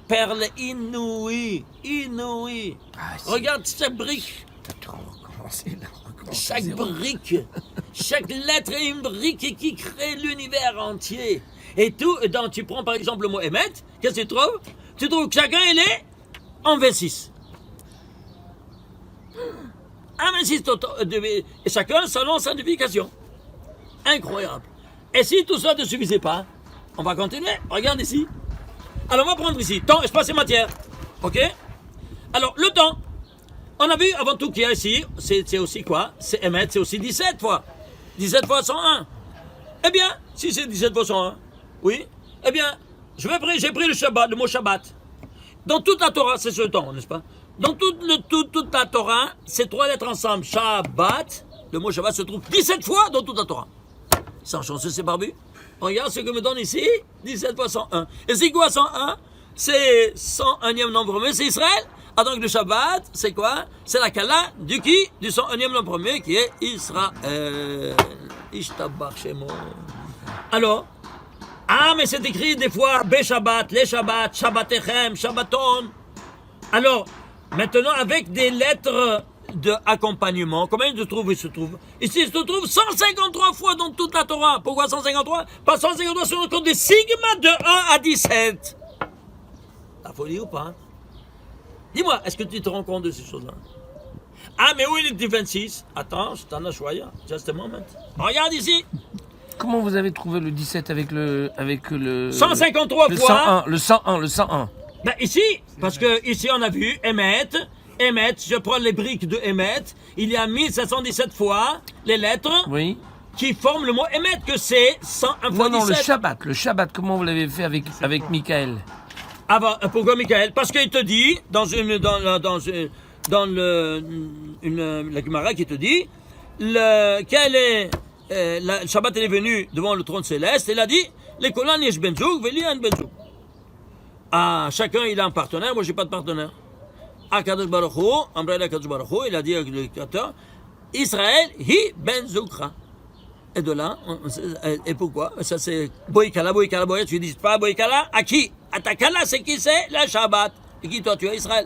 C: perles inouïes. Inouïes.
A: Ah, si.
C: Regarde chaque brique.
A: T'as tout recommencé là.
C: Chaque brique, chaque lettre est une brique qui crée l'univers entier. Et tout, tu prends par exemple le mot Emet, qu'est-ce que tu trouves? Tu trouves que chacun il est en 26. Un 26 et chacun selon sa signification. Incroyable. Et si tout ça ne suffisait pas, on va continuer. Regarde ici. Alors on va prendre ici temps, espace et matière. Ok? Alors le temps. On a vu avant tout qu'il y a ici, c'est aussi quoi? C'est Emet, c'est aussi 17 fois. 17 fois 101. Eh bien, si c'est 17 fois 101, oui, eh bien, j'ai pris le Shabbat, le mot Shabbat. Dans toute la Torah, c'est ce temps, n'est-ce pas? Dans toute la Torah, ces 3 lettres ensemble, Shabbat, le mot Shabbat se trouve 17 fois dans toute la Torah. Sans chance, c'est barbu. Regarde ce que me donne ici, 17 fois 101. Et c'est quoi 101? C'est 101e nombre, mais c'est Israël. Ah donc le Shabbat, c'est quoi? C'est la Kala du 101e nombre premier qui est Israël. Ishtabach Shemo. Alors, mais c'est écrit des fois Be-Shabbat, les Shabbat, Shabbatechem, Shabbaton. Alors, maintenant avec des lettres d'accompagnement, combien il se trouve? Ici, il se trouve 153 fois dans toute la Torah. Pourquoi 153? Parce que 153 sur le compte des sigma de 1 à 17. La folie ou pas? Dis-moi, est-ce que tu te rends compte de ces choses-là? Ah, mais où il est le 26? Attends, je t'en ai choisi. Just a moment. Regarde ici.
A: Comment vous avez trouvé le 17 avec le
C: 153
A: le
C: fois.
A: 101, le 101.
C: Ben ici, parce que ici on a vu Emet, je prends les briques de Emet, il y a 1717 fois les lettres
A: Oui.
C: qui forment le mot Emet, que c'est 101 fois
A: Non,
C: 17.
A: le Shabbat, comment vous l'avez fait avec Michael?
C: Pourquoi Michael? Parce qu'il te dit, dans la Gemara qui te dit, le Shabbat est venu devant le trône céleste, et il a dit, les Kolan yesh benzouk, veli un benzouk. Ah, chacun il a un partenaire, moi j'ai pas de partenaire. Akadosh Baruch Hu, Ambrela Akadosh Baruch Hu, il a dit avec le Créateur, Israël hi benzoukra. Et de là, et pourquoi? Ça c'est Boïkala, tu dis pas Boïkala, à qui? À ta Kala, c'est qui c'est? La Shabbat. Et qui toi? Tu es Israël.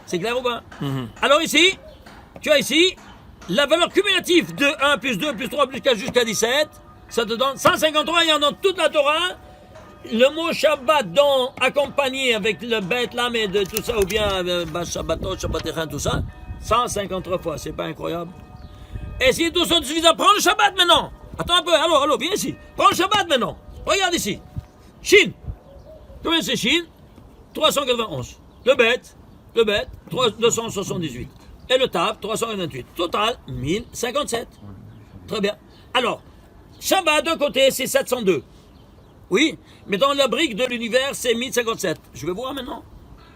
C: C'est clair ou pas? Alors ici, tu as ici la valeur cumulative de 1 plus 2 plus 3 plus 4 jusqu'à 17, ça te donne 153, il y en a dans toute la Torah. Le mot Shabbat, donc accompagné avec le Bet Lam et de tout ça, ou bien Shabbatot, Shabbatéchan, tout ça, 153 fois, c'est pas incroyable? Et si tout ça te suffit, prends le Shabbat maintenant. Attends un peu, allô, viens ici. Prends le Shabbat maintenant. Regarde ici. Shin. Combien c'est Shin? 391. Le Bet, 278. Et le Tab, 328. Total, 1057. Très bien. Alors, Shabbat d'un côté, c'est 702. Oui, mais dans la brique de l'univers, c'est 1057. Je vais voir maintenant.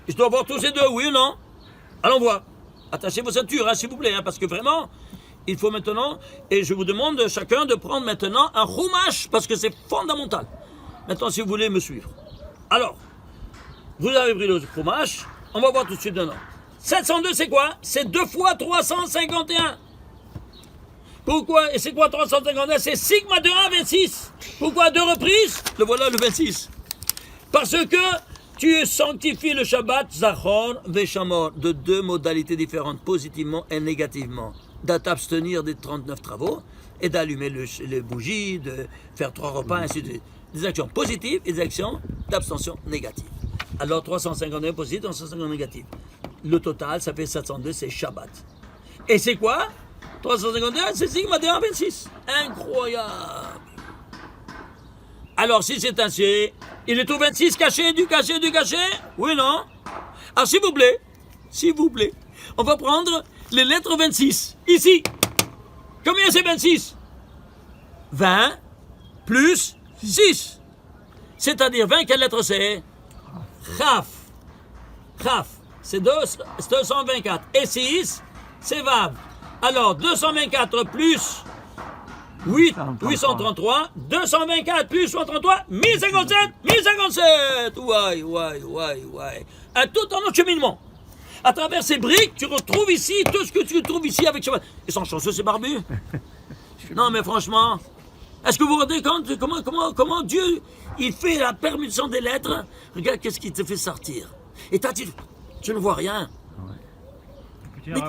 C: Je dois voir tous ces deux, oui ou non? Allons voir. Attachez vos ceintures, s'il vous plaît, parce que vraiment, il faut maintenant, et je vous demande chacun de prendre maintenant un chumash, parce que c'est fondamental. Maintenant, si vous voulez me suivre. Alors, vous avez pris le chumash, on va voir tout de suite maintenant. 702, c'est quoi? C'est 2 fois 351. Pourquoi? Et c'est quoi 351? C'est sigma de 1, 26. Pourquoi à 2 reprises? Le voilà le 26. Parce que tu sanctifies le Shabbat, Zachor, Veshamor, de 2 modalités différentes, positivement et négativement. D'abstenir des 39 travaux et d'allumer les bougies, de faire 3 repas, ainsi de suite. Des actions positives et des actions d'abstention négative. Alors 351 positif, 351 négatif. Le total, ça fait 702, c'est Shabbat. Et c'est quoi? 351, c'est sigma de 1, 26. Incroyable. Alors si c'est ainsi, il est tout 26 caché, du caché? Oui, non? Alors s'il vous plaît, on va prendre les lettres 26, ici. Combien c'est 26? 20 plus 6. C'est-à-dire 20, quelle lettre c'est? Chaf. C'est 224. Et 6, c'est Vav. Alors, 224 plus 833. 224 plus 833, 1057. Ouais. Tout en cheminement. À travers ces briques, tu retrouves ici tout ce que tu trouves ici avec Shabbat. Ils sont chanceux, ces barbus. Non, mais franchement, est-ce que vous vous rendez compte comment Dieu, il fait la permutation des lettres? Regarde qu'est-ce qu'il te fait sortir. Et tu ne vois rien.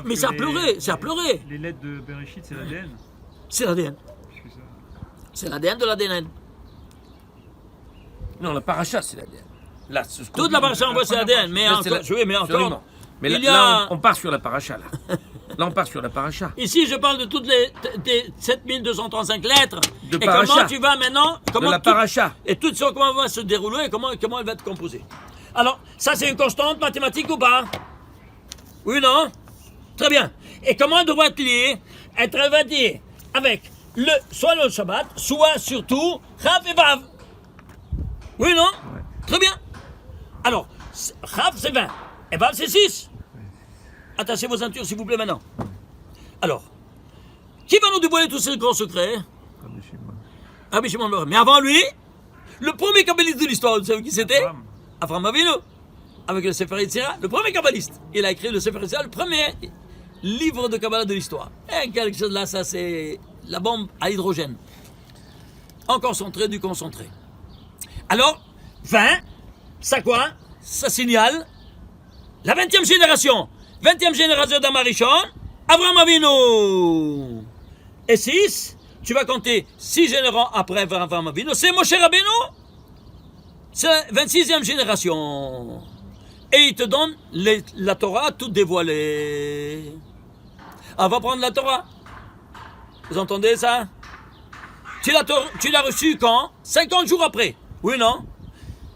C: Mais c'est à pleurer,
B: Les lettres de Bereshit, c'est l'ADN.
C: C'est l'ADN. C'est l'ADN de l'ADN.
A: Non, la paracha, c'est l'ADN. Là,
C: Toute la paracha, on voit c'est l'ADN, mais encore.
A: Mais là, on part sur la paracha, là. Là, on part sur la paracha.
C: Ici, je parle de toutes les 7235 lettres.
A: De
C: et
A: paracha.
C: comment tu vas maintenant?
A: De la paracha.
C: Et tout ça, comment va se dérouler et comment elle va être composée. Alors, ça, c'est une constante mathématique ou pas? Oui, non? Très bien. Et comment elle doit être liée? Elle va liée avec soit le Shabbat, soit surtout Chaf et Vav. Oui, non?
E: Ouais.
C: Très bien. Alors, Chaf, c'est 20. Et Vav, c'est 6. Attachez vos ceintures, s'il vous plaît, maintenant. Alors, qui va nous dévoiler tous ces grands secrets? Rabbi Shimon Bar. Mais avant lui, le premier kabbaliste de l'histoire, vous savez qui c'était? Avraham Avinu. Avec le Sefer Yetzirah, le premier kabbaliste. Il a écrit le Sefer Yetzirah, le premier livre de Kabbalah de l'histoire. Et quelque chose là, ça c'est la bombe à hydrogène. En concentré du concentré. Alors, 20, ça quoi? Ça signale la 20e génération. 20e génération d'Amarichon, Avraham Avinu. Et 6, tu vas compter 6 générations après Avraham Avinu, c'est Moshe Rabbeinu. C'est la 26e génération. Et il te donne la Torah toute dévoilée. On va prendre la Torah. Vous entendez ça? Tu l'as reçue quand? 50 jours après. Oui, non?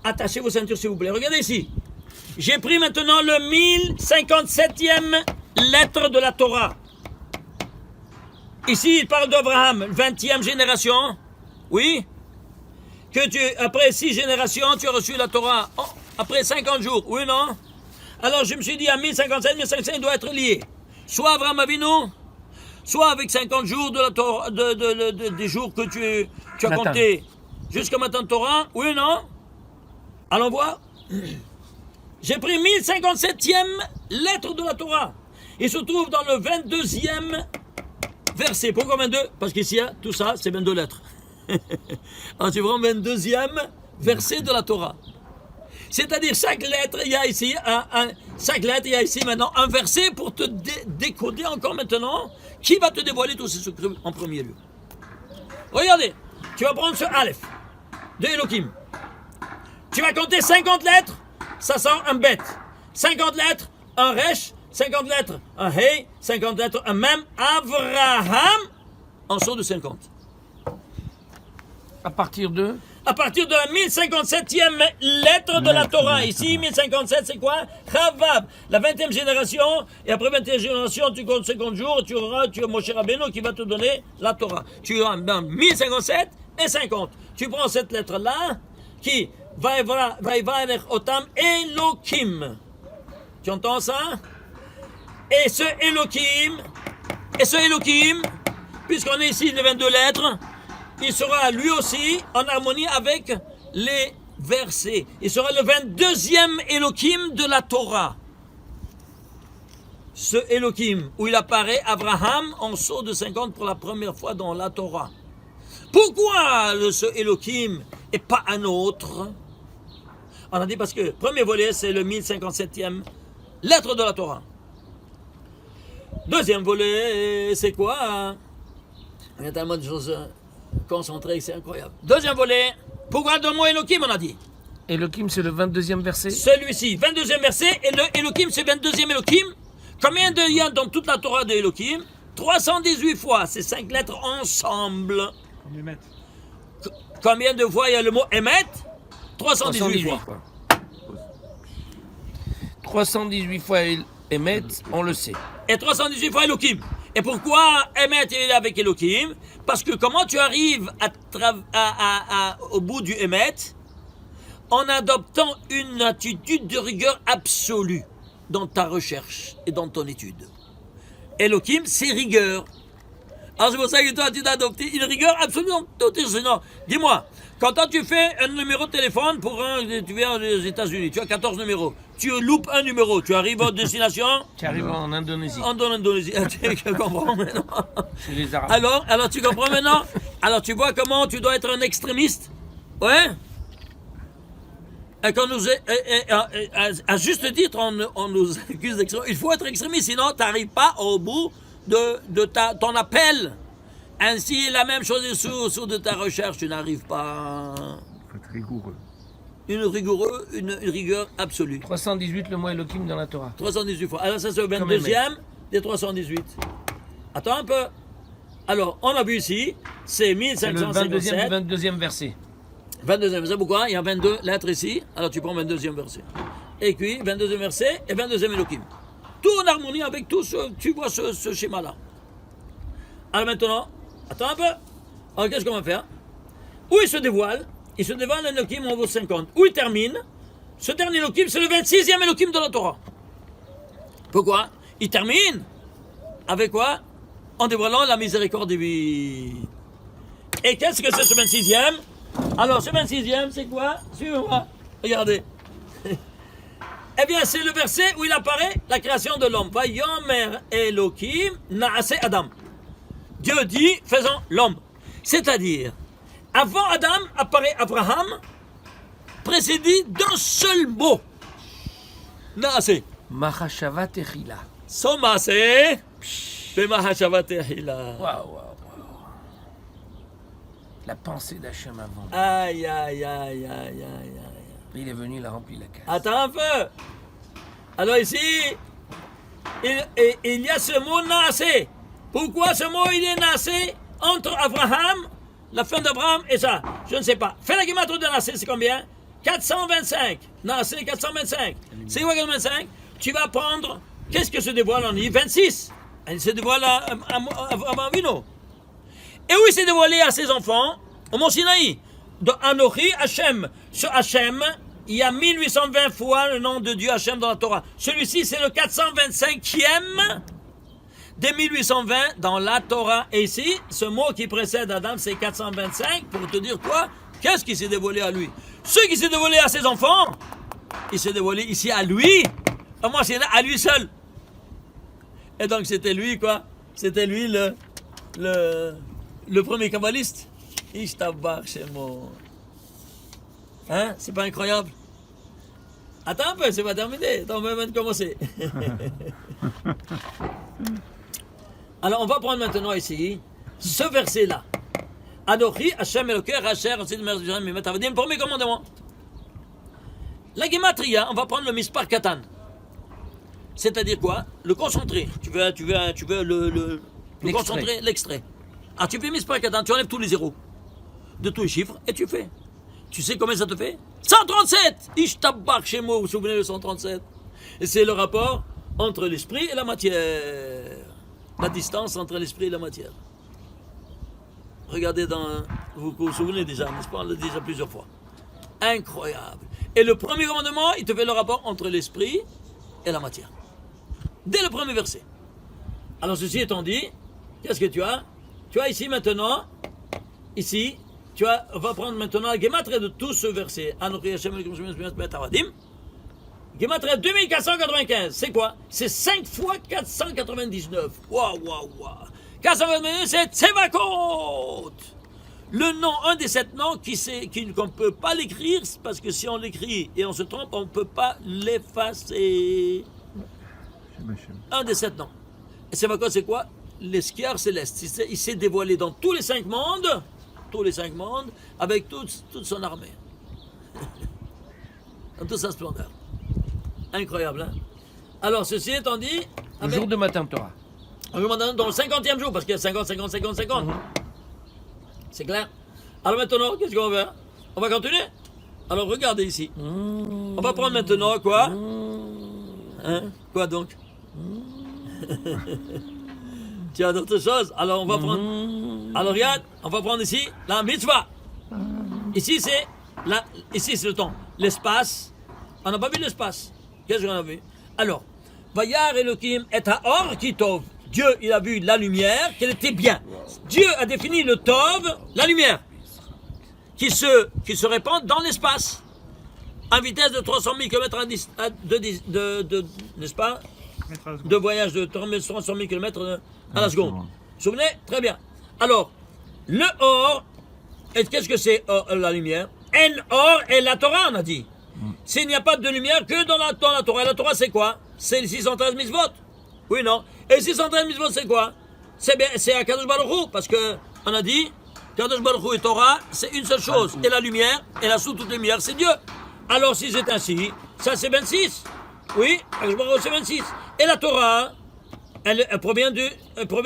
C: Attachez vos ceintures, s'il vous plaît. Regardez ici. J'ai pris maintenant le 1057e lettre de la Torah. Ici, il parle d'Abraham, 20e génération. Oui? Après 6 générations, tu as reçu la Torah. après 50 jours, oui ou non? Alors je me suis dit, à 1057, 1055, il doit être lié. Soit Abraham Avinu, soit avec 50 jours de la Torah, des jours que tu as
A: Matin.
C: compté jusqu'à Matan Torah, oui ou non? Allons voir. J'ai pris 1057e lettre de la Torah. Il se trouve dans le 22e verset. Pourquoi 22? Parce qu'ici, tout ça, c'est 22 lettres. Alors, tu prends 22e verset de la Torah. C'est-à-dire, chaque lettre, il y a ici maintenant un verset pour te décoder encore maintenant qui va te dévoiler tous ces secrets en premier lieu. Regardez, tu vas prendre ce Aleph de Elohim. Tu vas compter 50 lettres, ça sort un bet. 50 lettres, un Resh, 50 lettres, un Hey, 50 lettres, un Mem, Avraham, en sort de 50.
A: À partir de
C: À partir de la 1057e lettre de la Torah. Ici, 1057, c'est quoi? Chavav, la 20e génération. Et après 20e génération, tu comptes 50 jours, tu auras Moshe Rabbeinu qui va te donner la Torah. Tu auras 1057 et 50. Tu prends cette lettre-là, qui Vaïvaner Otam Elohim. Tu entends ça? Et ce Elohim, puisqu'on est ici les 22 lettres, il sera lui aussi en harmonie avec les versets. Il sera le 22e Elohim de la Torah. Ce Elohim, où il apparaît Abraham en saut de 50 pour la première fois dans la Torah. Pourquoi ce Elohim et pas un autre? On a dit parce que le premier volet, c'est le 1057e lettre de la Torah. Deuxième volet, c'est quoi? Il y a tellement de choses concentrées, c'est incroyable. Deuxième volet, pourquoi le mot Elohim, on a dit?
A: Elohim, c'est le 22e verset.
C: Celui-ci, 22e verset, et le Elohim, c'est 22e Elohim. Combien il y a dans toute la Torah de Elohim? 318 fois, ces 5 lettres ensemble. Combien de fois il y a le mot Emet? 318 fois.
A: 318 fois Emet, on le sait.
C: Et 318 fois Elohim. Et pourquoi Emet est avec Elohim? Parce que comment tu arrives au bout du Emet? En adoptant une attitude de rigueur absolue dans ta recherche et dans ton étude. Elohim, c'est rigueur. Alors c'est pour ça que toi, tu dois adopter une rigueur absolue dans tout tes enseignements. Dis-moi, quand toi, tu fais un numéro de téléphone tu viens aux États-Unis, tu as 14 numéros, tu loupes un numéro, tu arrives à destination?
A: Tu arrives en Indonésie.
C: En Indonésie. Tu comprends maintenant?
A: C'est les Arabes.
C: Alors tu comprends maintenant? Alors tu vois comment tu dois être un extrémiste? Ouais? Et quand à juste titre, on nous accuse d'extrémisme. Il faut être extrémiste, sinon tu n'arrives pas au bout de ton appel. Ainsi, la même chose est sous de ta recherche, tu n'arrives pas.
E: Il faut être rigoureux.
C: Une rigueur absolue.
A: 318, le mot Elohim dans la Torah.
C: 318 fois. Alors ça c'est le 22e des 318. Attends un peu. Alors, on a vu ici, c'est
A: C'est le
C: 1557.
A: 22e verset.
C: 22e verset, pourquoi? Il y a 22 lettres ici, alors tu prends 22e verset. Et puis, 22e verset et 22e Elohim. Tout en harmonie avec tout ce, tu vois ce schéma-là. Alors maintenant, attends un peu. Alors qu'est-ce qu'on va faire? Où il se dévoile? Il se dévoile Elohim en vaut 50. Où il termine? Ce dernier Elohim, c'est le 26e Elohim de la Torah. Pourquoi? Il termine avec quoi? En dévoilant la miséricorde divine. Et qu'est-ce que c'est ce 26e? Alors, ce 26e, c'est quoi? Suivez-moi. Regardez. Eh bien, c'est le verset où il apparaît la création de l'homme. Vayomer Elohim naase Adam. Dieu dit, faisons l'homme. C'est-à-dire, avant Adam apparaît Abraham, précédé d'un seul mot. Naase.
A: Mahashava Techila.
C: Son maase, b'mahashava tehila.
A: Waouh. La pensée d'Hachem avant.
C: Aïe.
A: Il est venu, il a rempli la case.
C: Attends un peu. Alors ici, il y a ce mot nassé. Pourquoi ce mot il est nassé entre Abraham, la fin d'Abraham et ça? Je ne sais pas. Fais la guimatre de nassé, c'est combien? 425. Nassé, 425. C'est quoi 425? Tu vas prendre, qu'est-ce que se dévoile en I? 26. Elle se dévoile avant Vino. Et où il s'est dévoilé à ses enfants? Au mont Sinaï. De Anochi Hachem. Ce Hachem, il y a 1820 fois le nom de Dieu Hachem dans la Torah. Celui-ci, c'est le 425e des 1820 dans la Torah. Et ici, ce mot qui précède Adam, c'est 425 pour te dire quoi? Qu'est-ce qui s'est dévoilé à lui? Ce qui s'est dévoilé à ses enfants, il s'est dévoilé ici à lui. Moi, c'est là, à lui seul. Et donc, c'était lui, quoi? C'était lui le premier kabbaliste. Ishtabach Shemo. Hein? C'est pas incroyable? Attends un peu, c'est pas terminé. Attends, on va même commencer. Alors, on va prendre maintenant ici ce verset-là. Anochi, Hashem Eloker, Asher, premier commandement. La Gematria, on va prendre le Mispar Katan. C'est-à-dire quoi? Le concentré. Tu veux le concentré, l'extrait. Alors, tu fais Mispar Katan, tu enlèves tous les zéros de tous les chiffres et tu fais. Tu sais combien ça te fait? 137! Ishtabach chez moi, vous vous souvenez de 137? Et c'est le rapport entre l'esprit et la matière. La distance entre l'esprit et la matière. Regardez vous vous souvenez déjà, n'est-ce pas? On l'a dit déjà plusieurs fois. Incroyable. Et le premier commandement, il te fait le rapport entre l'esprit et la matière. Dès le premier verset. Alors ceci étant dit, qu'est-ce que tu as? Tu as ici maintenant, ici, on va prendre maintenant la Gematria de tout ce verset. Gematria 2495, c'est quoi? C'est 5 fois 499. Waouh, waouh, waouh. 499, c'est Tsevakot. Le nom, un des 7 noms qu'on ne peut pas l'écrire, parce que si on l'écrit et on se trompe, on ne peut pas l'effacer. Un des 7 noms. Et Tsevakot, c'est quoi? L'esquiar céleste. Il s'est dévoilé dans tous les 5 mondes. Tous les 5 mondes, avec toute son armée. Dans toute sa splendeur. Incroyable, hein? Alors, ceci étant dit...
A: Le jour de Matan Torah.
C: Dans le 50e jour, parce qu'il y a 50, 50, 50, 50. C'est clair? Alors maintenant, qu'est-ce qu'on va faire? On va continuer? Alors, regardez ici. On va prendre maintenant quoi? Hein? Quoi donc? Tu as d'autres choses? Alors, on va prendre... Alors, regarde, on va prendre ici la mitzvah. Ici, c'est le temps. L'espace. On n'a pas vu l'espace. Qu'est-ce qu'on a vu? Alors, Vayar Elohim et Haor Kitov. Dieu, il a vu la lumière, qu'elle était bien. Dieu a défini le Tov, la lumière, qui se répand dans l'espace, à vitesse de 300 000 km n'est-ce pas? De voyage de 300 000 km à la seconde. Vous vous souvenez? Très bien. Alors, le Or, qu'est-ce que c'est la lumière? En Or et la Torah, on a dit. S'il n'y a pas de lumière que dans la Torah. Et la Torah, c'est quoi? C'est les 613 mitzvot. Oui, non? Et 613 mitzvot, c'est quoi? C'est à Kadosh Baruch Hu, parce que on a dit, Kadosh Baruch Hu et Torah, c'est une seule chose. Et la lumière, et la sous toute lumière, c'est Dieu. Alors, si c'est ainsi, ça c'est 26. Oui, Kadosh Baruch Hu, c'est 26. Et la Torah, elle provient du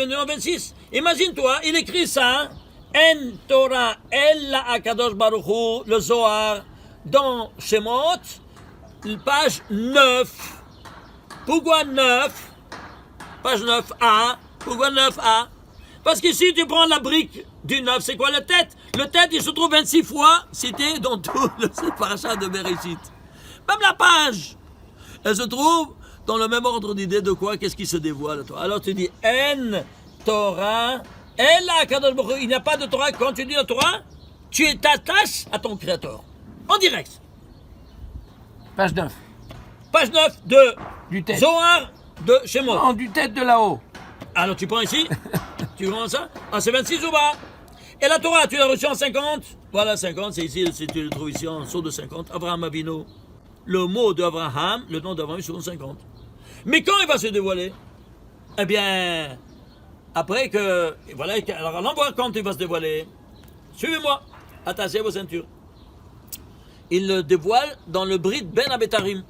C: nom 26. Imagine-toi, il écrit ça, En Torah, Ella Akadosh Baruch Hu, le Zohar, dans Shemot, page 9. Pourquoi 9? Page 9a. Pourquoi 9a? Parce qu'ici, tu prends la brique du 9, c'est quoi la tête? Le tête, il se trouve 26 fois cité dans tout le parachat de Bereshit. Même la page, elle se trouve dans le même ordre d'idée de quoi? Qu'est-ce qui se dévoile à toi? Alors tu dis En Torah, Ella Kadosh Baruch Hu. Il n'y a pas de Torah. Quand tu dis la Torah, tu t'attaches à ton Créateur. En direct.
A: Page 9.
C: Page 9
A: Du tête.
C: Zohar de Shemot.
A: Non, du tête de là-haut.
C: Alors tu prends ici, tu prends ça, c'est 26 ou pas? Et la Torah, tu l'as reçue en 50? Voilà, 50, c'est ici, tu le trouves ici en saut de 50. Abraham Avinu. Le mot d'Abraham, le nom d'Abraham, c'est en 50. Mais quand il va se dévoiler? Eh bien, après que, voilà, alors on voit quand il va se dévoiler. Suivez-moi, attachez vos ceintures. Il le dévoile dans le Brit Ben Abetarim.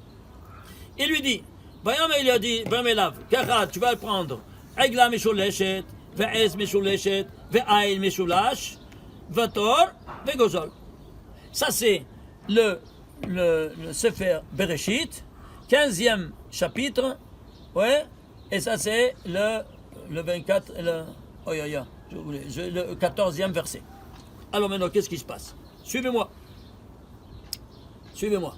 C: Il lui dit, il lui a dit, Kara, tu vas le prendre. Aigla Meshuleshet, Ve'ez Meshuleshet, Ve'ail Meshulash, Vator, Ve'gozol. Ça c'est le Sefer Bereshit, 15e chapitre, ouais, et ça c'est le 24, le 14e verset. Alors maintenant, qu'est-ce qui se passe? Suivez-moi. Suivez-moi.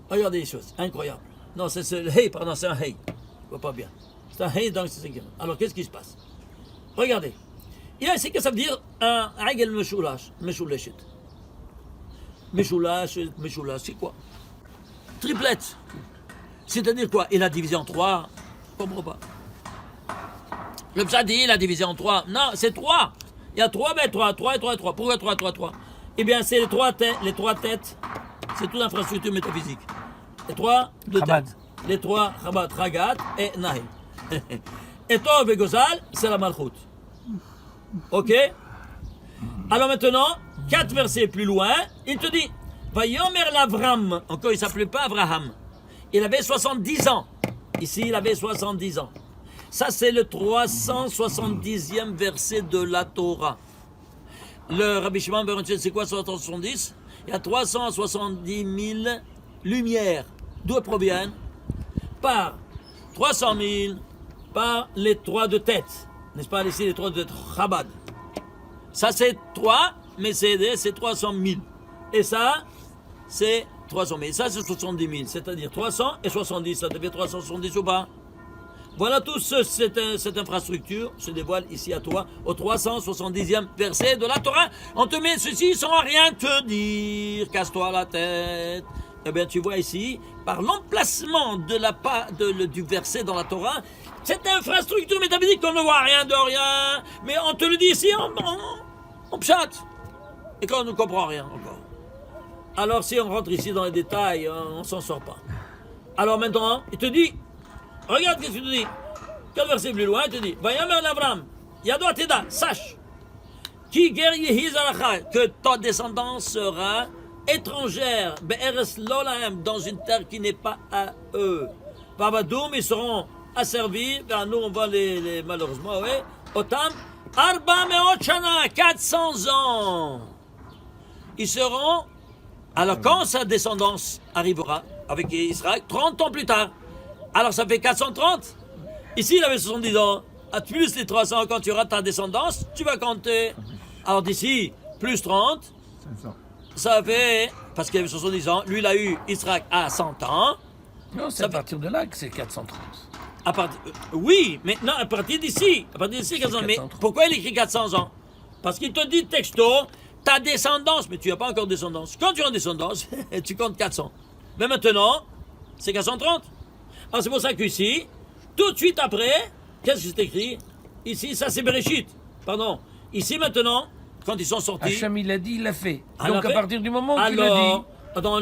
C: Regardez les choses, incroyable. Non, c'est le hey, pardon, c'est un hey. Je vois pas bien. C'est un hey dans le 5e. Alors, qu'est-ce qui se passe? Regardez. Il y a ici que ça veut dire un agel meshulash, meshuleshet. Meshulash, c'est quoi? Triplette. C'est-à-dire quoi? Il a divisé en 3. Je comprends pas. Le psadi, il a divisé en 3. Non, c'est 3. Il y a 3, mais 3 et 3 et 3. Pourquoi 3, 3, 3? Eh bien, c'est les trois têtes. C'est toute l'infrastructure métaphysique. Les 3 de
A: Chabad.
C: tête. Les 3, Chabad, Ragat et Nahim. Et Tov et Gozal, c'est la Malchut. Ok? Alors maintenant, 4 versets plus loin, il te dit Vayomer l'Avram. Encore, il ne s'appelait pas Abraham. Il avait 70 ans. Ici, il avait 70 ans. Ça, c'est le 370e verset de la Torah. Le Rabbi Shimon ben Yochai, c'est quoi 370? Il y a 370 000 lumières. D'où elles proviennent? Par 300 000, par les 3 de tête. N'est-ce pas, ici, les 3 de tête, Chabad. Ça, c'est 3, mais c'est 300 000. Et ça, c'est 300 000. Ça, c'est 70 000. C'est-à-dire 300 et 70. Ça devient 370 ou pas? Voilà tout cette infrastructure se dévoile ici à toi, au 370e verset de la Torah. On te met ceci sans rien te dire. Casse-toi la tête. Eh bien, tu vois ici, par l'emplacement du verset dans la Torah, cette infrastructure métaphysique, on ne voit rien de rien, mais on te le dit ici en pshat. Et quand on ne comprend rien encore. Alors, si on rentre ici dans les détails, on ne s'en sort pas. Alors maintenant, il te dit, regarde ce qu'il te dit. Quel verset plus loin, il te dit, Vayomer l'Avram, Yado Ateda, sache, Ki ger yehi zaracha, que ta descendance sera étrangère, be'eres lolahem, dans une terre qui n'est pas à eux. Pavadoum, ils seront asservis, vers nous on va les malheureusement, oui, Otam, Arba meot shana, 400 ans. Ils seront, alors quand sa descendance arrivera avec Israël, 30 ans plus tard, alors ça fait 430. Ici, il avait 70 ans. À plus les 300, quand tu auras ta descendance, tu vas compter. Alors d'ici, plus 30,
E: 500.
C: ça fait, parce qu'il avait 70 ans, lui, il a eu Israël à 100 ans.
A: Non, c'est à partir de là que c'est 430.
C: Oui, mais non, à partir d'ici. À partir d'ici, 400. Mais
A: 430.
C: pourquoi il écrit 400 ans? Parce qu'il te dit texto, ta descendance, mais tu n'as pas encore de descendance. Quand tu as une descendance, tu comptes 400. Mais maintenant, c'est 430. Alors c'est pour ça qu'ici, tout de suite après, qu'est-ce que c'est écrit? Ici, ça c'est Bereshit. Pardon. Ici maintenant, quand ils sont sortis.
A: Hachem, il l'a dit, il l'a fait.
C: Ah,
A: Donc
C: il l'a
A: à
C: fait.
A: partir du moment où tu le
C: Alors,
A: dis,
C: dans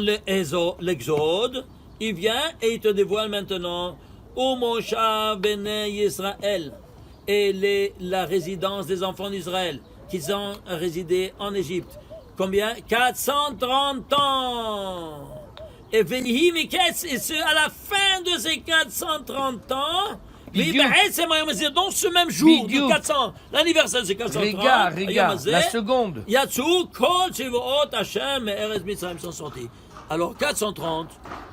C: l'Exode, il vient et il te dévoile maintenant Moshe Bene Israël et la résidence des enfants d'Israël qui ont résidé en Égypte. Combien? 430 ans. Et Venihi Miketz, et à la fin de ces 430 ans,
A: Bidiou.
C: c'est dans ce même jour
A: Bidiou.
C: de 400, l'anniversaire de ces 430.
A: regarde, la seconde.
C: Yatsu, Kol, Shivoot, Hashem et Erez Mitzrayim sont sortis. Alors 430,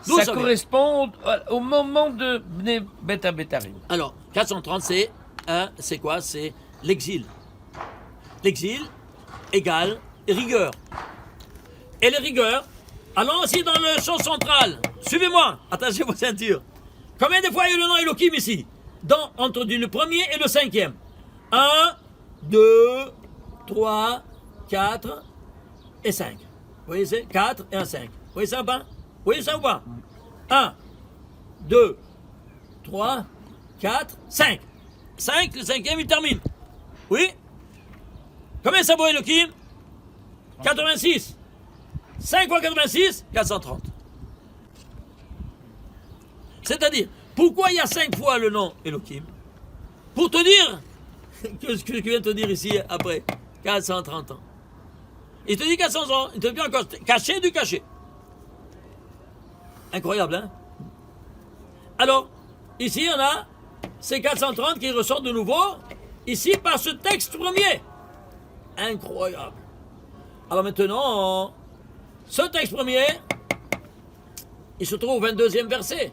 C: d'où
A: ça
C: ça vient?
A: correspond au moment de Bnei Bet Abetarim.
C: Alors 430, c'est quoi? C'est l'exil. L'exil égale rigueur. Et les rigueurs, allons aussi dans le champ central. Suivez-moi, attachez vos ceintures. Combien de fois il y a le nom Elohim ici? Entre le premier et le 5e. 1, 2, 3, 4 et 5. Vous voyez, c'est 4 et un 5. Vous voyez ça ou pas? Vous voyez ça ou pas? 1, 2, 3, 4, 5. 5, le 5e, il termine. Oui? Combien ça vaut Elohim? 86. 5 fois 86, 430. C'est-à-dire, pourquoi il y a 5 fois le nom Elohim? Pour te dire que ce que je viens de te dire ici après 430 ans. Il te dit 400 ans, il te dit encore caché du caché. Incroyable, hein? Alors, ici, on a ces 430 qui ressortent de nouveau, ici, par ce texte premier. Incroyable. Alors maintenant, ce texte premier, il se trouve au 22e verset.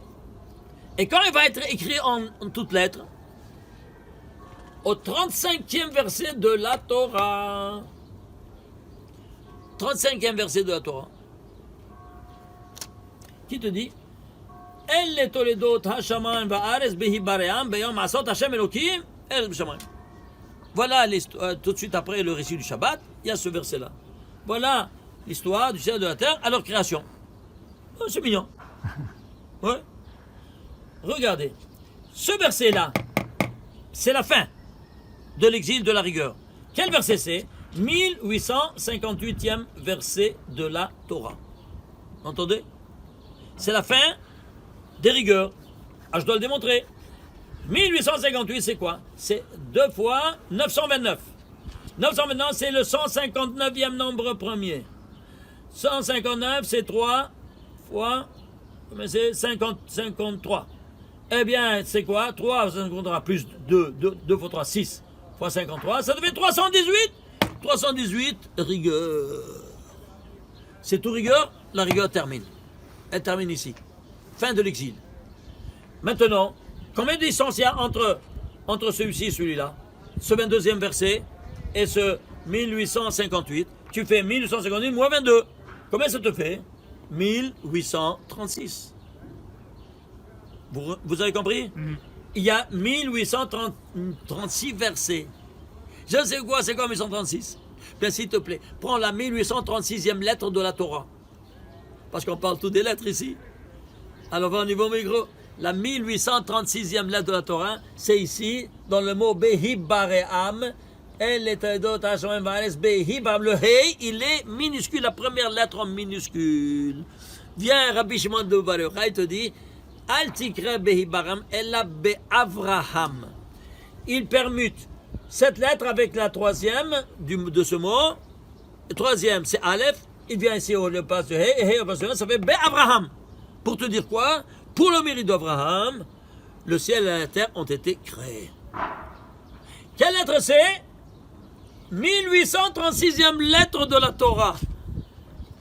C: Et quand il va être écrit en toutes lettres, au 35e verset de la Torah, 35e verset de la Torah, qui te dit Elle toledot hashaman va'ares behi baream beyom asot Hashem Elokim el b'shamayim. Voilà tout de suite après le récit du Shabbat, il y a ce verset-là. Voilà l'histoire du ciel et de la terre à leur création. Oh, c'est mignon. Ouais. Regardez. Ce verset-là, c'est la fin de l'exil de la rigueur. Quel verset c'est? 1858e verset de la Torah. Entendez? C'est la fin des rigueurs. Ah, je dois le démontrer. 1858, c'est quoi? C'est 2 fois 929. 929, c'est le 159e nombre premier. 159, c'est 3 fois, c'est 53. Eh bien, c'est quoi? 3, 53 plus 2 fois 3, 6 fois 53, ça devait 318. 318, rigueur. C'est tout rigueur, la rigueur termine. Elle termine ici. Fin de l'exil. Maintenant, combien de distance il y a entre celui-ci et celui-là? Ce 22e verset et ce 1858. Tu fais 1858 moins 22. Combien ça te fait? 1836. Vous avez compris? Il y a 1836 versets. Je ne sais quoi, c'est quoi 1836? Bien, s'il te plaît, prends la 1836e lettre de la Torah. Parce qu'on parle tout des lettres ici. Alors, va au niveau micro. La 1836e lettre de la Torah, c'est ici, dans le mot Behi Baream. Le Hey, il est minuscule, la première lettre en minuscule. Viens, Rabbi Shimon de Bar Yochai, il te dit Al tikra Behi Baream, ella Be'avraham. Il permute cette lettre avec la troisième de ce mot. Le troisième, c'est Aleph. Il vient ici au passe de Hey, Hey, ça fait Be'avraham. Pour te dire quoi? Pour le mérite d'Abraham, le ciel et la terre ont été créés. Quelle lettre c'est? 1836e lettre de la Torah.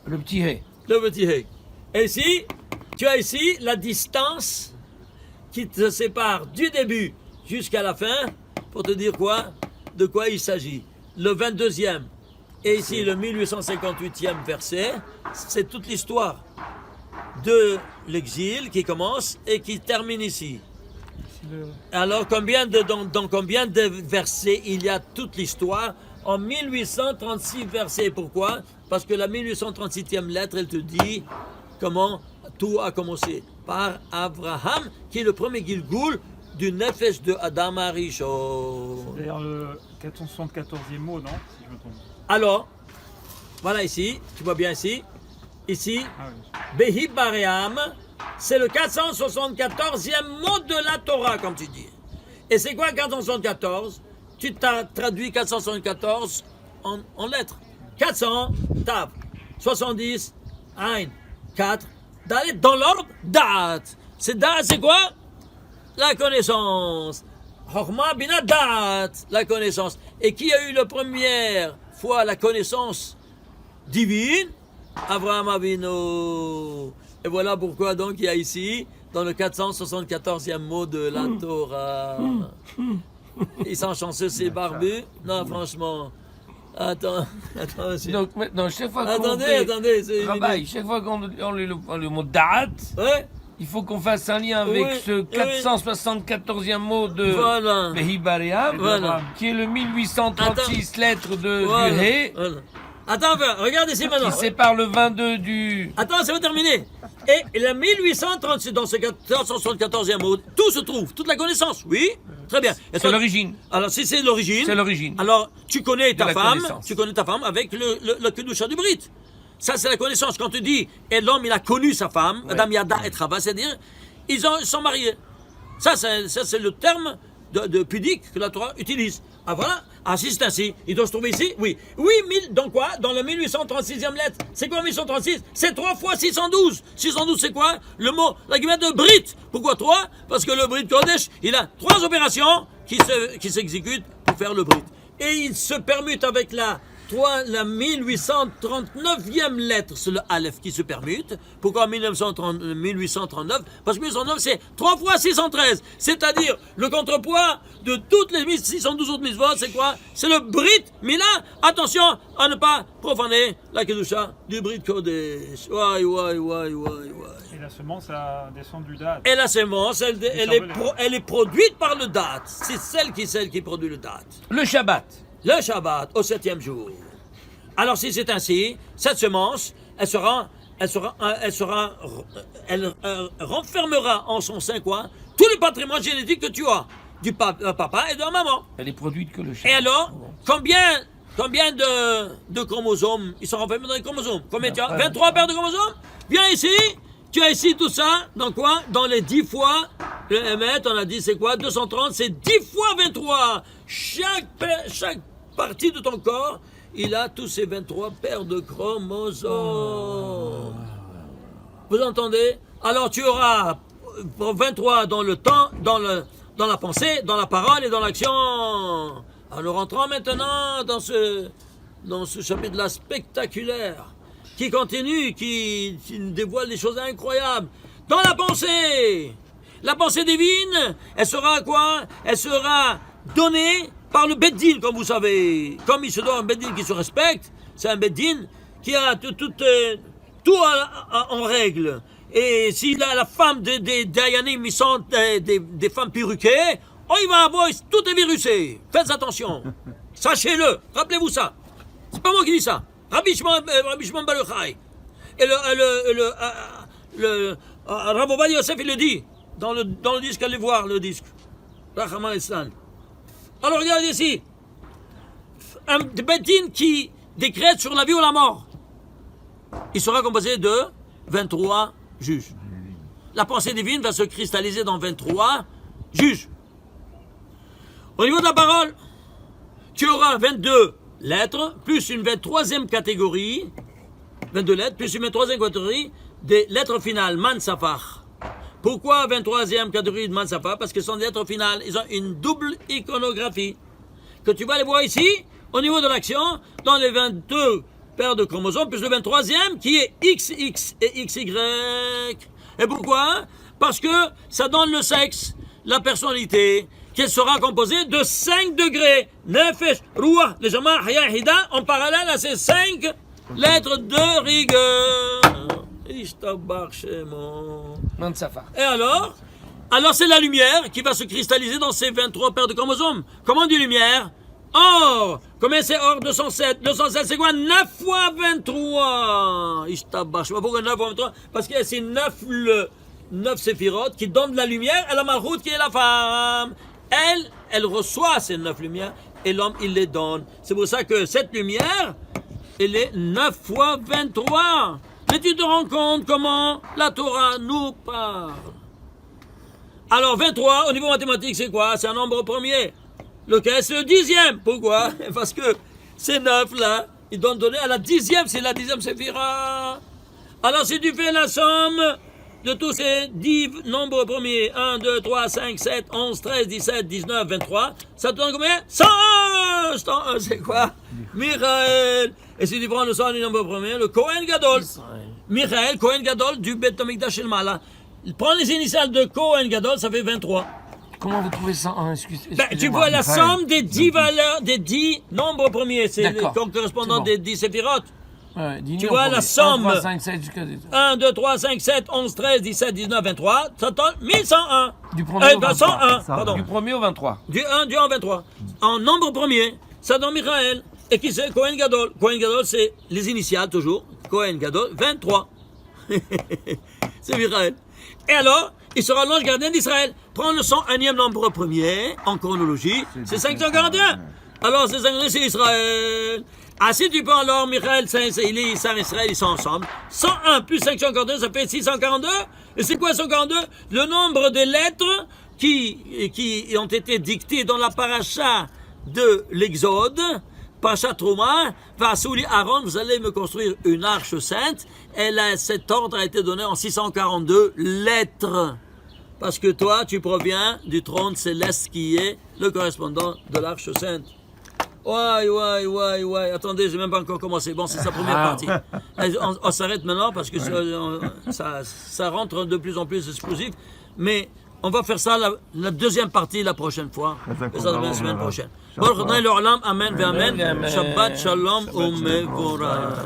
A: Le petit Hey.
C: Le petit Hey. Et ici, tu as ici la distance qui te sépare du début jusqu'à la fin, pour te dire quoi? De quoi il s'agit. Le 22e et ici le 1858e verset, c'est toute l'histoire de l'exil qui commence et qui termine ici. Alors, dans combien de versets il y a toute l'histoire? En 1836 versets. Pourquoi? Parce que la 1836e lettre, elle te dit comment tout a commencé. Par Abraham, qui est le premier Gilgoul du Nefesh de Adam Arishon.
B: C'est d'ailleurs le 474e mot, non? Si je me trompe.
C: Alors, voilà ici, tu vois bien ici. Ici,
B: Ah oui.
C: Behi Baream, c'est le 474e mot de la Torah, comme tu dis. Et c'est quoi 474? Tu t'as traduit 474 en lettres. 400, Tav. 70, Ain. 4, Dalet. Dans l'ordre, Dat. C'est Dat, c'est quoi? La connaissance. Chorma Bina Dat. La connaissance. Et qui a eu la première fois la connaissance divine? Abraham Avinu. Et voilà pourquoi donc il y a ici, dans le 474e mot de la Torah. Ils sont chanceux, ces barbus. Non, franchement. Attends, monsieur.
A: Donc maintenant, chaque fois qu'on
C: Attendez, c'est
A: Rabbi, chaque fois qu'on le mot Da'at,
C: Ouais,
A: il faut qu'on fasse un lien avec
C: Oui,
A: ce 474e mot de
C: voilà.
A: Behi Baream,
C: Voilà.
A: qui est le 1836 lettres du
C: Voilà.
A: He,
C: Voilà. Attends, regarde ici maintenant.
A: qui sépare le 22 du...
C: Attends, ça va terminer. Et la 1836, dans ce 474e mot, tout se trouve, toute la connaissance, oui, très bien. Et
A: C'est
C: toi-
A: l'origine.
C: Alors, si c'est l'origine,
A: C'est l'origine.
C: alors tu connais ta
A: la
C: femme,
A: connaissance.
C: avec le Kedusha du Brit. Ça, c'est la connaissance. Quand tu dis, et l'homme, il a connu sa femme, Adam Yada et Chava, c'est-à-dire, ils sont mariés. Ça, c'est le terme de pudique que la Torah utilise. Ah voilà, ah si c'est ainsi, il doit se trouver ici? Oui. Oui, dans quoi? Dans le 1836e lettre. C'est quoi 1836? C'est 3 fois 612. 612 c'est quoi? Le mot, l'argument de Brit. Pourquoi 3? Parce que le Brit Kodesh, il a 3 opérations qui s'exécutent pour faire le Brit. Et il se permute avec la la 1839e lettre, c'est le Aleph qui se permute. Pourquoi 1839? Parce que 1839, c'est 3 fois 613. C'est-à-dire, le contrepoids de toutes les 612 autres mitzvot, c'est quoi? C'est le Brit Mila. Attention à ne pas profaner la Kedusha du Brit Kodesh. Ouai.
B: Et la semence a descend du date.
C: Et la semence, elle est produite par le date. C'est celle qui produit le date.
A: Le Shabbat.
C: Le Shabbat, au 7e jour. Alors si c'est ainsi, cette semence, elle renfermera en son sein quoi? Tout le patrimoine génétique que tu as, du papa et de la maman.
A: Elle est produite que le Shabbat.
C: Et alors, combien de chromosomes ils sont renfermés dans les chromosomes? Combien tu as? 23 paires de chromosomes? Viens ici, tu as ici tout ça, dans quoi? Dans les 10 fois, le Emet, on a dit c'est quoi? 230, c'est 10 fois 23. Chaque partie de ton corps, il a tous ces 23 paires de chromosomes. Vous entendez? Alors tu auras 23 dans le temps, dans la pensée, dans la parole et dans l'action. Alors rentrons maintenant dans ce chapitre-là spectaculaire, qui continue, qui dévoile des choses incroyables. Dans la pensée divine, elle sera quoi? Elle sera donnée par le Beddin, comme vous savez. Comme il se doit un Beddin qui se respecte, c'est un Beddin qui a tout en règle. Et si la femme des Dayanim, ils sont des femmes perruquées, il va avoir, tout est virusé. Faites attention. Sachez-le. Rappelez-vous ça. C'est pas moi qui dis ça. Rabbi Shimon Bar Yochai. Et le Rav Ovadia Yosef, il le dit. Dans le disque, allez voir le disque. Rachman Islam. Alors regardez ici. Un Beddin qui décrète sur la vie ou la mort. Il sera composé de 23 juges. La pensée divine va se cristalliser dans 23 juges. Au niveau de la parole, tu auras 22 lettres, plus une 23e catégorie, 22 lettres, plus une 23e catégorie des lettres finales, Mansafar. Pourquoi 23e catégorie de Mansafar? Parce que ce sont des lettres finales, ils ont une double iconographie, que tu vas les voir ici, au niveau de l'action, dans les 22 paires de chromosomes, plus le 23e qui est XX et XY. Et pourquoi? Parce que ça donne le sexe, la personnalité, qu'elle sera composée de 5 degrés. Nefesh, Ruach, Neshama, Haya, Hida, en parallèle à ces 5 lettres de rigueur. Ishtabach Shemo.
A: Mansafar.
C: Et alors c'est la lumière qui va se cristalliser dans ces 23 paires de chromosomes. Comment on dit lumière? Or. Combien c'est or? 207. 207, c'est quoi? 9 fois 23. Ishtabach Shemo. Pourquoi 9 fois 23? Parce que c'est 9 séphirotes qui donnent de la lumière à la malchoute qui est la femme. Elle reçoit ces 9 lumières et l'homme, il les donne. C'est pour ça que cette lumière, elle est 9 fois 23. Mais tu te rends compte comment la Torah nous parle. Alors 23, au niveau mathématique, c'est quoi? C'est un nombre premier. Lequel? C'est le 10e. Pourquoi? Parce que ces 9 là, ils doivent donner à la 10e, c'est la 10e séphira. Alors si tu fais la somme de tous ces 10 nombres premiers, 1, 2, 3, 5, 7, 11, 13, 17, 19, 23, ça te donne combien? 101! 101, c'est quoi? Michael. Et si tu prends le 100 du nombre premier, le Kohen Gadol. Michael, Kohen Gadol du Beth Amikdash El Mala. Prends les initiales de Kohen Gadol, ça fait 23.
A: Comment vous trouvez ça? Excusez-moi.
C: Tu vois la somme des 10 valeurs, des 10 nombres premiers, c'est les correspondants des 10 séphirotes.
A: Ouais,
C: tu vois la somme.
A: 1, 3, 5, 7, jusqu'à
C: 1, 2, 3, 5, 7, 11, 13, 17, 19, 23. Ça donne 1101.
A: Du premier au 23.
C: 101, pardon.
A: Du premier au 23.
C: Du 1 au 23. En nombre premier, ça donne Michael. Et qui c'est? Kohen Gadol. Kohen Gadol, c'est les initiales toujours. Kohen Gadol, 23. C'est Michael. Et alors, il sera l'ange gardien d'Israël. Prends le 101e nombre premier, en chronologie, c'est 541. Alors, c'est 541, c'est Israël. Ah, si tu prends alors, Michael, il est Israël, ils sont ensemble. 101 plus 542, ça fait 642. Et c'est quoi 642? Le nombre de lettres qui ont été dictées dans la paracha de l'Exode, Paracha Trouma, Vasouli Aaron, vous allez me construire une arche sainte. Et là, cet ordre a été donné en 642 lettres. Parce que toi, tu proviens du trône céleste qui est le correspondant de l'arche sainte. Ouais. Attendez, j'ai même pas encore commencé. Bon, c'est sa première partie. On s'arrête maintenant parce que ça rentre de plus en plus explosif. Mais on va faire ça la deuxième partie la prochaine fois. La semaine prochaine. Baruch Adonai Le'olam, Amen, Amen. Shabbat Shalom, Umevorach.